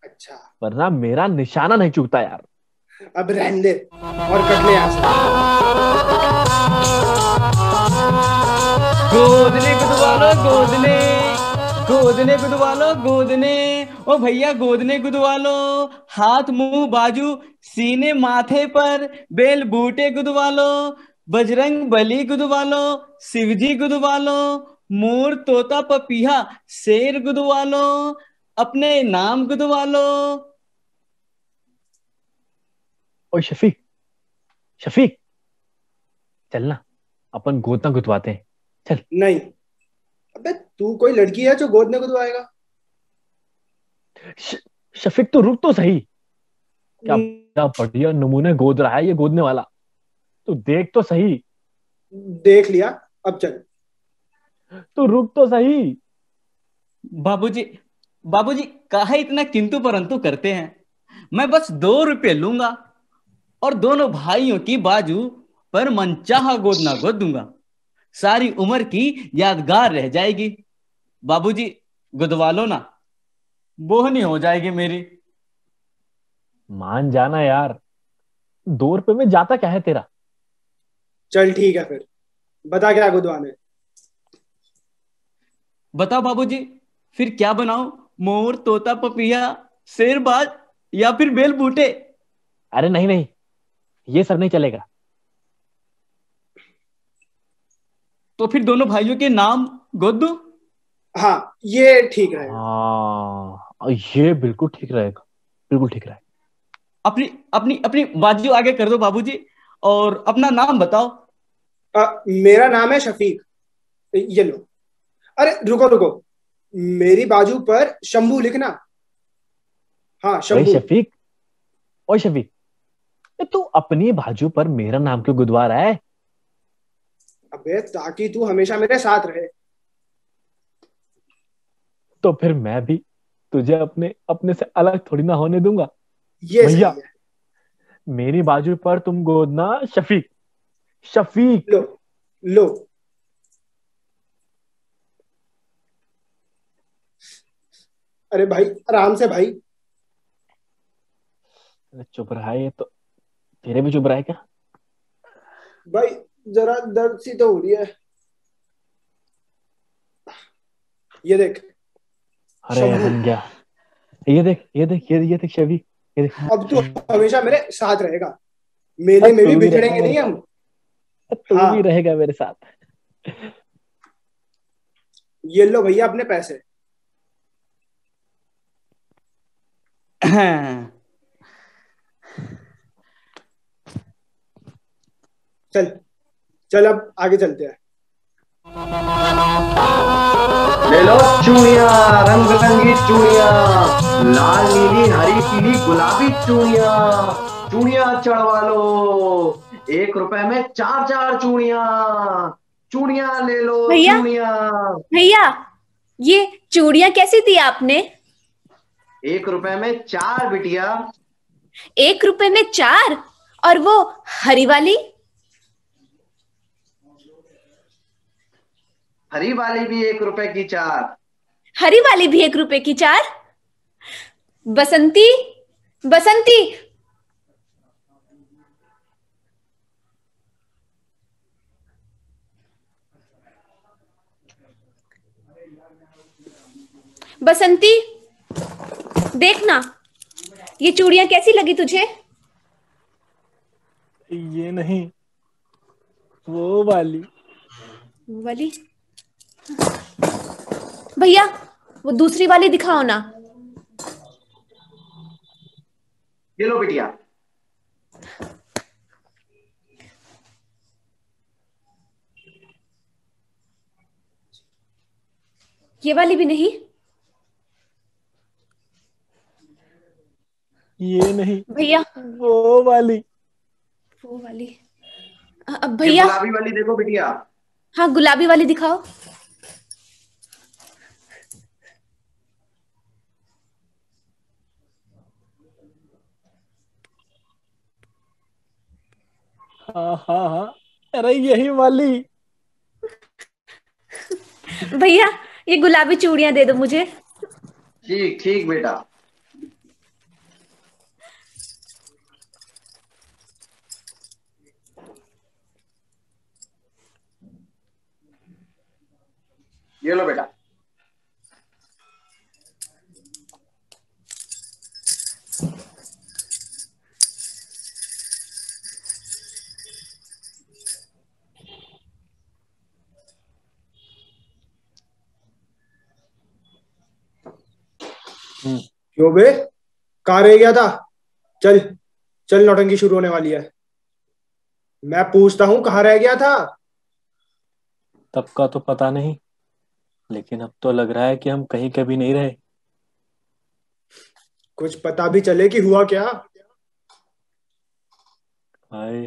अच्छा, वरना मेरा निशाना नहीं चूकता यार। अब रहने दे और कट ले यहाँ से। गोदने गुदवालो गोदने, गोदने गुदवालो गोदने, ओ भैया गोदने गुदवालो। हाथ मुंह बाजू सीने माथे पर बेल बूटे गुदवालो। बजरंग बली गुदवालो, शिवजी गुदवालो, मोर तोता पपीहा शेर गुदवालो, अपने नाम गुदवालो। ओ शफीक, शफीक चलना, अपन गोतना गुदवाते हैं, चल। नहीं, अबे तू कोई लड़की है जो गोदने गुदवाएगा? शफीक तो रुक तो सही। क्या बढ़िया नमूने गोद रहा है ये गोदने वाला, तू देख तो सही। देख लिया, अब चल। तू रुक तो सही। बाबूजी, बाबूजी काहे इतना किंतु परंतु करते हैं? मैं बस 2 रुपए लूंगा और दोनों भाइयों की बाजू पर मनचाहा गोदना गोद दूंगा। सारी उम्र की यादगार रह जाएगी। बाबूजी गुदवा लो ना, बोहनी हो जाएगी मेरी। मान जाना यार, 2 रुपए में जाता क्या है तेरा? चल ठीक है, फिर बता क्या गुदवाने। बताओ बाबूजी, फिर क्या बनाऊं? मोर तोता पपिया शेर बाज या फिर बेल बूटे? अरे नहीं नहीं, ये सब नहीं चलेगा। तो फिर दोनों भाइयों के नाम गोद दूं? हाँ, ये ठीक रहेगा। हाँ, ये बिल्कुल ठीक रहेगा, बिल्कुल ठीक रहेगा। अपनी अपनी अपनी बाजू आगे कर दो बाबूजी, और अपना नाम बताओ। मेरा नाम है शफीक, ये लो। अरे रुको रुको, मेरी बाजू पर शंभू लिखना। हाँ शंभू। शफीक, ओए शफीक, तू अपनी बाजू पर मेरा नाम क्यों गुदवा रहा है? अबे ताकि तू हमेशा मेरे साथ रहे। तो फिर मैं भी तुझे अपने अपने से अलग थोड़ी ना होने दूंगा। ये भैया सही है। मेरी बाजू पर तुम गोदना शफीक। शफीक लो लो। अरे भाई आराम से भाई। चुप रहा है ये तो। तेरे भी चुप रहा है क्या? भाई जरा दर्द सी तो हो रही है। ये देख अरे शंभू, बन गया। ये देख ये देख ये देख शफीक, ये देख। अब तू हमेशा मेरे साथ रहेगा। मेले में भी तू भी रहेगा बिछड़ेंगे मेरे नहीं हम। साथ, तू हाँ भी रहेगा मेरे साथ। ये लो भैया अपने पैसे। चल चल अब आगे चलते हैं। ले लो चूड़ियां, रंग बिरंगी चूड़ियां, लाल नीली हरी पीली गुलाबी चूड़ियां, चूड़ियां चढ़वा लो। 1 रुपए में 4 चूड़ियां, चूड़ियां ले लो भैया चूड़ियां। भैया ये चूड़ियां कैसी दी आपने? 1 रुपए में 4 बिटिया। 1 रुपए में 4? और वो हरी वाली? हरी वाली भी 1 रुपए की 4। हरी वाली भी 1 रुपए की 4? बसंती बसंती बसंती देखना ये चूड़ियां कैसी लगी तुझे? ये नहीं, वो वाली। वो वाली? भैया वो दूसरी वाली दिखाओ ना। ये लो बिटिया। ये वाली भी नहीं? ये नहीं भैया वो वाली। वो वाली। अब ये भैया गुलाबी वाली देखो बिटिया। हाँ गुलाबी वाली दिखाओ। हाँ हाँ हाँ, अरे यही वाली। भैया ये गुलाबी चूड़ियां दे दो मुझे। ठीक ठीक बेटा। ये लो बेटा। क्यों बे कहाँ रह गया था? चल चल नौटंकी शुरू होने वाली है। मैं पूछता हूँ कहाँ रह गया था? तब का तो पता नहीं, लेकिन अब तो लग रहा है कि हम कहीं कभी नहीं रहे। कुछ पता भी चले कि हुआ क्या? हाय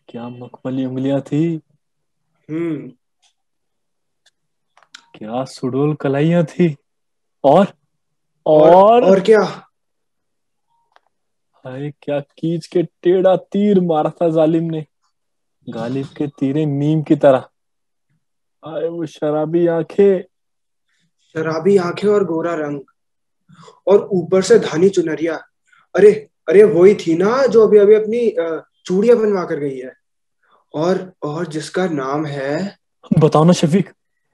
क्या मखमली उंगलियां थी, क्या सुडोल कलाइयां थी। और और क्या? हाय क्या कीच के टेढ़ा तीर मारा था जालिम ने, गालिब के तीरे मीम की तरह। हाय वो शराबी आंखें। शराबी आंखें और गोरा रंग और ऊपर से धानी चुनरिया। अरे अरे वही थी ना जो अभी अभी अपनी चूड़ियां बनवा कर गई है। और जिसका नाम है, बताओ ना शफीक,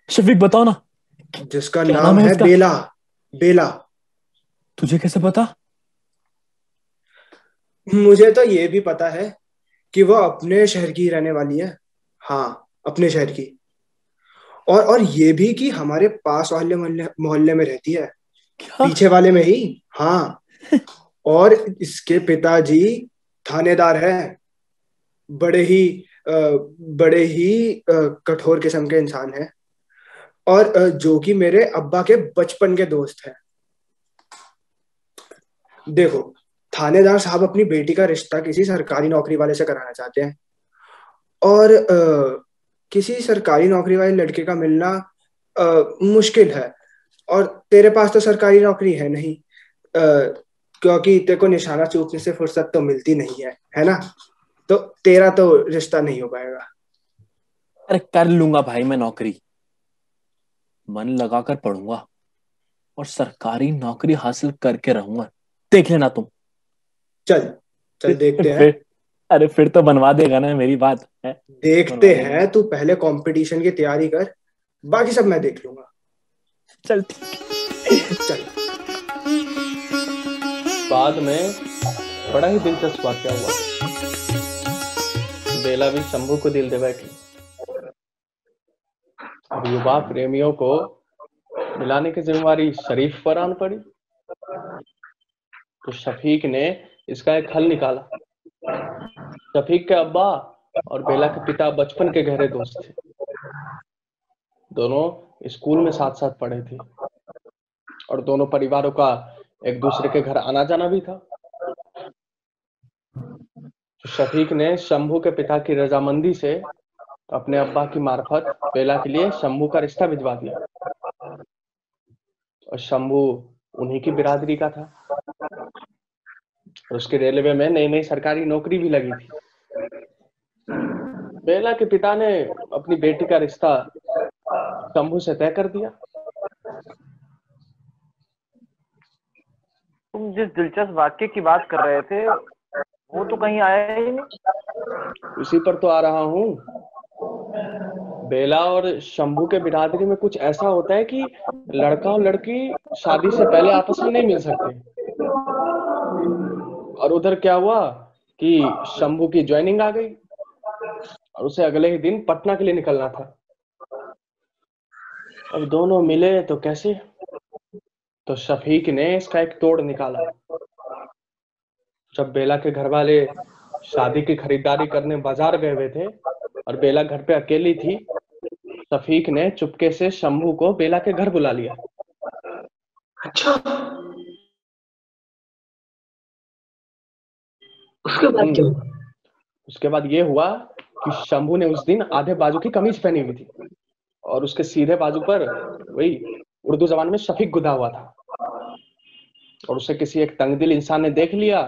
शफीक बताओ ना। जिसका क्या नाम है इसका? बेला। बेला। तुझे कैसे पता? मुझे तो ये भी पता है कि वो अपने शहर की रहने वाली है। हाँ अपने शहर की। और ये भी कि हमारे पास वाले मोहल्ले में रहती है। पीछे वाले में ही। हाँ और इसके पिताजी थानेदार है। बड़े ही कठोर किस्म के इंसान है। और जो कि मेरे अब्बा के बचपन के दोस्त हैं। देखो थानेदार साहब अपनी बेटी का रिश्ता किसी सरकारी नौकरी वाले से कराना चाहते हैं। और किसी सरकारी नौकरी वाले लड़के का मिलना मुश्किल है, और तेरे पास तो सरकारी नौकरी है नहीं, क्योंकि तेरे को निशाना चूकने से फुर्सत तो मिलती नहीं है ना? तो तेरा तो रिश्ता नहीं हो पाएगा। अरे कर लूंगा भाई मैं नौकरी, मन लगाकर पढ़ूंगा और सरकारी नौकरी हासिल करके रहूंगा, देख लेना तुम। चल चल देखते हैं। अरे फिर तो बनवा देगा ना, मेरी बात है। देखते हैं, तू पहले कंपटीशन की तैयारी कर, बाकी सब मैं देख लूंगा। चल चल। बाद में बड़ा ही दिलचस्प वाकया हुआ। बेला भी शंभू को दिल दे बैठी। अब युवा प्रेमियों को मिलाने की जिम्मेवारी शरीफ पर आन पड़ी, तो शफीक ने इसका एक हल निकाला। शफीक के अब्बा और बेला के पिता बचपन के गहरे दोस्त थे। दोनों स्कूल में साथ साथ पढ़े थे और दोनों परिवारों का एक दूसरे के घर आना जाना भी था। तो शफीक ने शंभू के पिता की रजामंदी से अपने अब्बा की मार्फत बेला के लिए शंभू का रिश्ता भिजवा दिया, और शंभू उन्हीं की बिरादरी का था और उसके रेलवे में नई नई सरकारी नौकरी भी लगी थी। बेला के पिता ने अपनी बेटी का रिश्ता शंभू से तय कर दिया। तुम जिस दिलचस्प वाक्य की बात कर रहे थे वो तो कहीं आया ही नहीं। उसी पर तो आ रहा हूँ। बेला और शंभू के बिरादरी में कुछ ऐसा होता है कि लड़का और लड़की शादी से पहले आपस में नहीं मिल सकते। और उधर क्या हुआ कि शंभू की ज्वाइनिंग आ गई और उसे अगले ही दिन पटना के लिए निकलना था। अब दोनों मिले तो कैसे? तो शफीक ने इसका एक तोड़ निकाला। जब बेला के घर वाले शादी की खरीदारी करने बाजार गए हुए थे और बेला घर पे अकेली थी, शफीक ने चुपके से शंभू को बेला के घर बुला लिया। अच्छा, उसके बाद क्या हुआ? उसके बाद ये हुआ कि शंभू ने उस दिन आधे बाजू की कमीज पहनी हुई थी और उसके सीधे बाजू पर वही उर्दू जबान में शफीक गुदा हुआ था, और उसे किसी एक तंगदिल इंसान ने देख लिया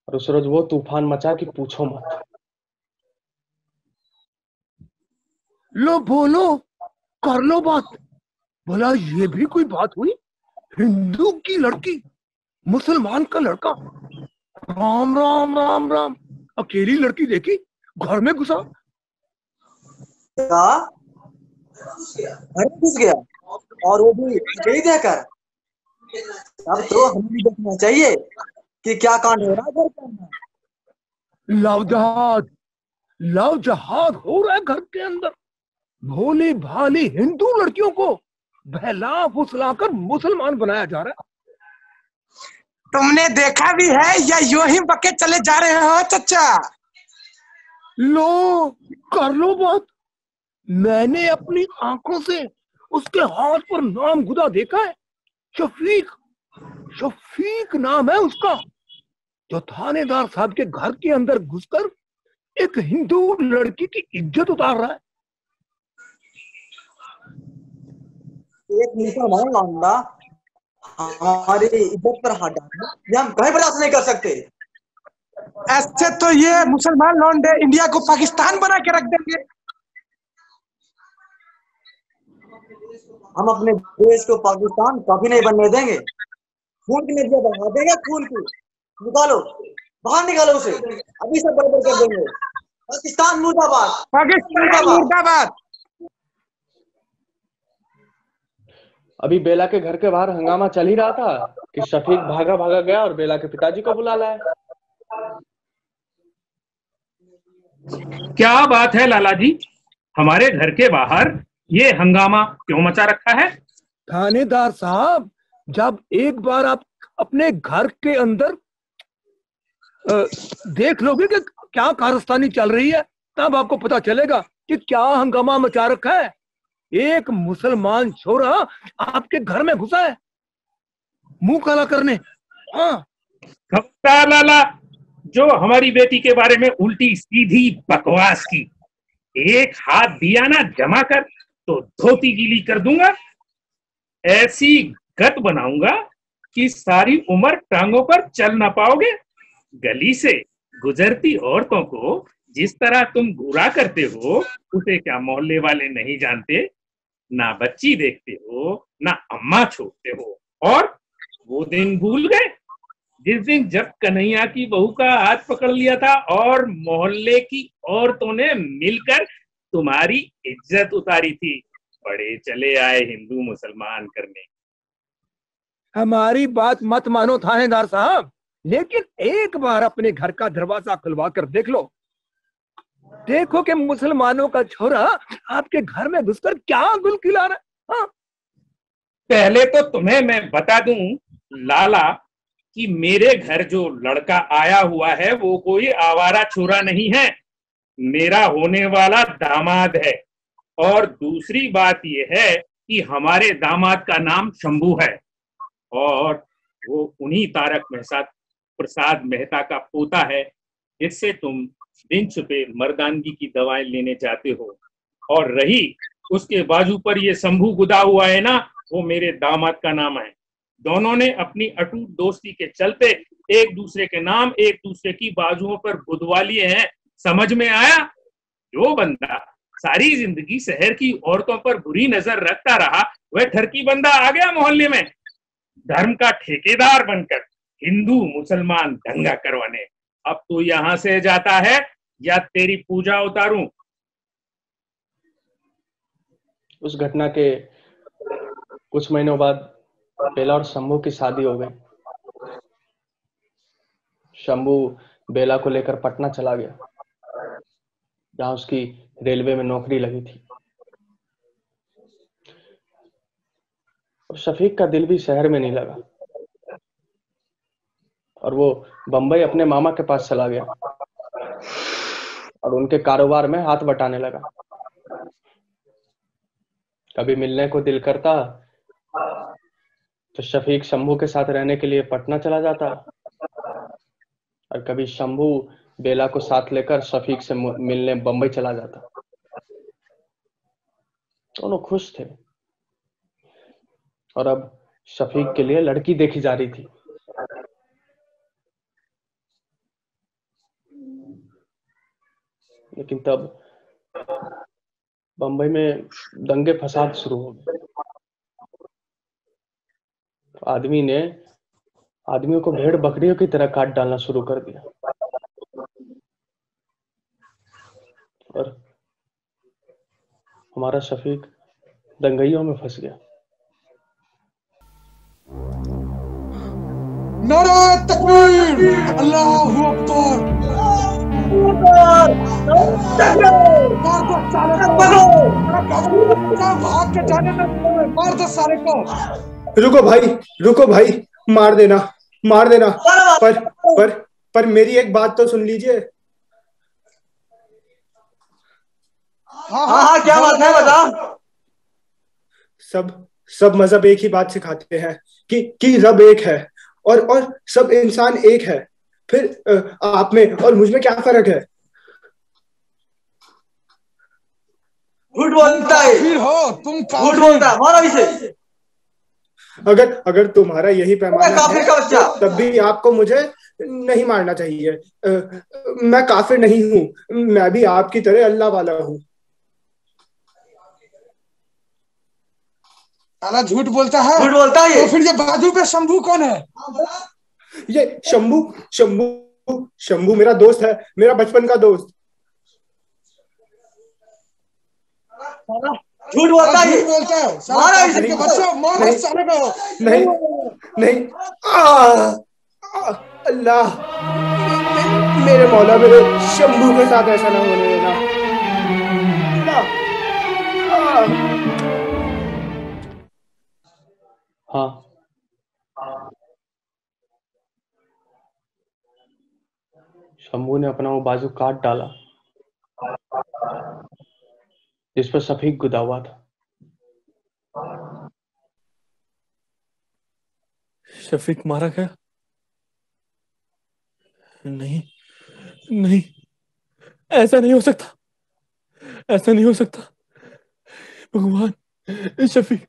और उस रोज वो तूफान मचा कि पूछो मत। लो बोलो, कर लो बात। बोला ये भी कोई बात हुई? हिंदू की लड़की मुसलमान का लड़का, राम राम राम राम, अकेली लड़की देखी घर में घुसा। घर घुस गया और वो भी अकेली देकर। अब तो हमें भी देखना चाहिए कि क्या कांड हो रहा है घर के अंदर। लव जहाद हो रहा है घर के अंदर। भोली भाली हिंदू लड़कियों को बहला फुसलाकर मुसलमान बनाया जा रहा है। तुमने देखा भी है या यूं ही बके चले जा रहे हो चचा? लो कर लो बात। मैंने अपनी आंखों से उसके हाथ पर नाम गुदा देखा है, शफीक। शफीक नाम है उसका, जो थानेदार साहब के घर के अंदर घुसकर एक हिंदू लड़की की इज्जत उतार रहा है। एक मुसलमान लौंडा हमारी इज्जत पर हाथ डालना ये हम कहीं बर्दाश्त नहीं कर सकते। ऐसे तो ये मुसलमान लौंडे इंडिया को पाकिस्तान बना के रख देंगे। हम अपने देश को पाकिस्तान कभी नहीं बनने देंगे। खून की नदियां बहा देंगे, खून की निकालो, बाहर निकालो उसे, अभी सब बराबर कर देंगे। पाकिस्तान मुर्दाबाद, पाकिस्तान मुर्दाबाद। अभी बेला के घर के बाहर हंगामा चल ही रहा था कि शफीक भागा भागा गया और बेला के पिताजी को बुला लाया। क्या बात है लाला जी, हमारे घर के बाहर ये हंगामा क्यों मचा रखा है? थानेदार साहब, जब एक बार आप अपने घर के अंदर देख लोगे कि क्या कारस्तानी चल रही है, तब आपको पता चलेगा कि क्या हंगामा मचा रखा है। एक मुसलमान छोरा आपके घर में घुसा है मुंह काला करने। हाँ खबरदार लाला, जो हमारी बेटी के बारे में उल्टी सीधी बकवास की, एक हाथ दिया ना जमा कर तो धोती गीली कर दूंगा। ऐसी गत बनाऊंगा कि सारी उम्र टांगों पर चल ना पाओगे। गली से गुजरती औरतों को जिस तरह तुम घूरा करते हो उसे क्या मोहल्ले वाले नहीं जानते? ना बच्ची देखते हो ना अम्मा छोड़ते हो। और वो दिन भूल गए जिस दिन जब कन्हैया की बहू का हाथ पकड़ लिया था और मोहल्ले की औरतों ने मिलकर तुम्हारी इज्जत उतारी थी। बड़े चले आए हिंदू मुसलमान करने। हमारी बात मत मानो थानेदार साहब, लेकिन एक बार अपने घर का दरवाजा खुलवा कर देख लो। देखो कि मुसलमानों का छोरा आपके घर में घुसकर क्या गुल खिला रहा है। हाँ? पहले तो तुम्हें मैं बता दूं लाला कि मेरे घर जो लड़का आया हुआ है वो कोई आवारा छोरा नहीं है, मेरा होने वाला दामाद है। और दूसरी बात यह है कि हमारे दामाद का नाम शंभू है और वो उन्हीं तारक प्रसाद मेहता का पोता है जिससे तुम दिन छुपे मर्दानगी की दवाएं लेने जाते हो। और रही उसके बाजू पर ये शंभू गुदा हुआ है ना, वो मेरे दामाद का नाम है। दोनों ने अपनी अटूट दोस्ती के चलते एक दूसरे के नाम एक दूसरे की बाजुओं पर गुदवा लिए हैं। समझ में आया? जो बंदा सारी जिंदगी शहर की औरतों पर बुरी नजर रखता रहा वह ठरकी बंदा आ गया मोहल्ले में धर्म का ठेकेदार बनकर हिंदू मुसलमान दंगा करवाने। अब तू यहां से जाता है या तेरी पूजा उतारूं? उस घटना के कुछ महीनों बाद बेला और शंभू की शादी हो गई। शंभू बेला को लेकर पटना चला गया जहां उसकी रेलवे में नौकरी लगी थी। और शफीक का दिल भी शहर में नहीं लगा और वो बंबई अपने मामा के पास चला गया और उनके कारोबार में हाथ बटाने लगा। कभी मिलने को दिल करता तो शफीक शंभू के साथ रहने के लिए पटना चला जाता और कभी शंभू बेला को साथ लेकर शफीक से मिलने बंबई चला जाता। दोनों खुश थे और अब शफीक के लिए लड़की देखी जा रही थी। लेकिन तब बंबई में दंगे फसाद शुरू हो गए। आदमियों को भेड़ बकरियों की तरह काट डालना शुरू कर दिया और हमारा शफीक दंगइयों में फंस गया। नारे तकबीर, अल्लाहू अकबर। मार दो साले को, भाग के जाने में मार दो साले को। रुको भाई, मार देना। पर मेरी एक बात तो सुन लीजिए। हाँ, क्या बात है, बता। सब मजहब एक ही बात सिखाते हैं कि रब एक है और सब इंसान एक है। फिर आप में और मुझ में क्या फर्क है? झूठ बोलता है। फिर हो तुम, झूठ बोलता है, मारो इसे। अगर तुम्हारा यही पैमाना है तब भी आपको मुझे नहीं मारना चाहिए। मैं काफिर नहीं हूँ, मैं भी आपकी तरह अल्लाह वाला हूँ। साला झूठ बोलता है। तो फिर ये बाजू पे शंभू कौन है? ये शंभू मेरा दोस्त है, मेरा बचपन का दोस्त। झूठ बोलता है। मारो इसे बच्चों, मारो साले को। नहीं। अल्लाह, मेरे मौला, मेरे शंभू के साथ ऐसा ना होने देना। हाँ, शंभू ने अपना वो बाजू काट डाला जिस पर शफीक गुदा हुआ था। शफीक मारा गया? नहीं, ऐसा नहीं हो सकता। ऐसा नहीं हो सकता भगवान। शफीक,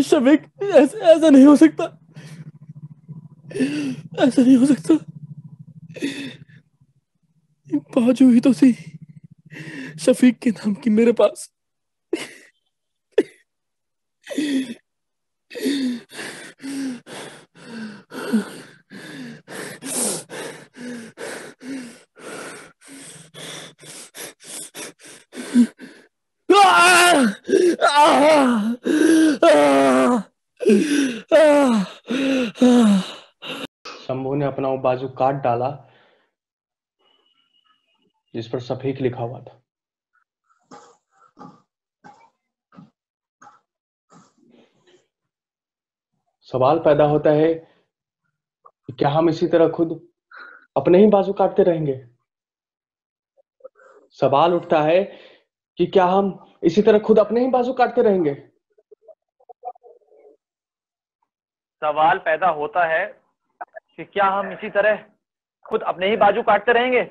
शफीक, ऐसा नहीं हो सकता, ऐसा नहीं हो सकता। बाजू ही तो सही शफीक के नाम की मेरे पास। शंभू ने अपना वो बाजू काट डाला जिस पर शफीक लिखा हुआ था। सवाल पैदा होता है कि क्या हम इसी तरह खुद अपने ही बाजू काटते रहेंगे? सवाल उठता है कि क्या हम इसी तरह खुद अपने ही बाजू काटते रहेंगे? सवाल पैदा होता है कि क्या हम इसी तरह खुद अपने ही बाजू काटते रहेंगे?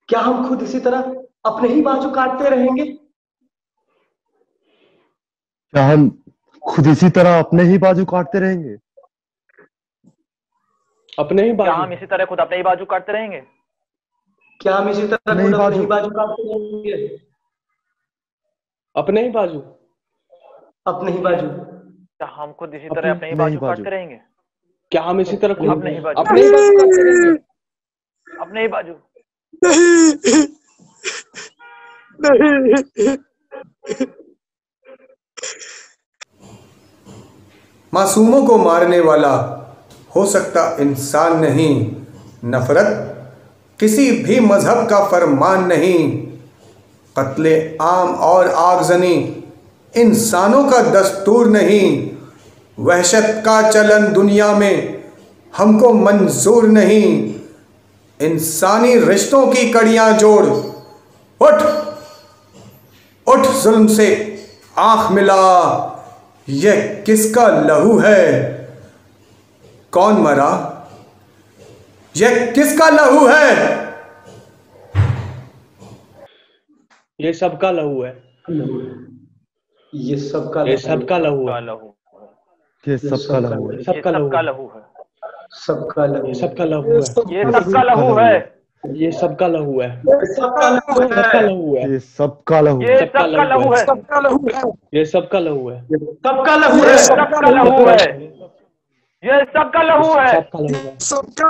क्या हम खुद इसी तरह अपने ही बाजू काटते रहेंगे? क्या हम खुद इसी तरह अपने ही बाजू काटते रहेंगे? अपने ही क्या हम इसी तरह खुद अपने ही बाजू काटते रहेंगे? क्या हम इसी तरह खुद अपने ही बाजू काटते रहेंगे? अपने ही बाजू, अपने ही बाजू। क्या हम खुद इसी तरह अपने ही बाजू काटते रहेंगे? क्या हम इसी तरह खुद अपने ही बाजू काटते रहेंगे? अपने ही बाजू। नहीं। मासूमों को मारने वाला हो सकता इंसान नहीं, नफरत किसी भी मजहब का फरमान नहीं, कत्ले आम और आगजनी इंसानों का दस्तूर नहीं, वहशत का चलन दुनिया में हमको मंजूर नहीं, इंसानी रिश्तों की कड़ियां जोड़, उठ उठ जुल्म से आंख मिला, यह किसका लहू है? कौन मरा? यह किसका लहू है? ये सबका लहू है। ये सबका लहू है। ये सबका लहू है। सबका लहू है। सबका लहू है। सबका लहू। सबका लहू है। ये सबका लहू है। ये सबका लहू है। सबका लहू है। ये सबका लहू है। ये सबका लहू है। सबका लहू है। ये सबका लहू है। सबका लहू है। सबका लहू है। ये सबका लहू है। ये सबका लहू है।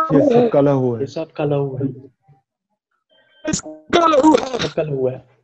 ये सबका लहू है। सबका लहू है। सबका लहू है।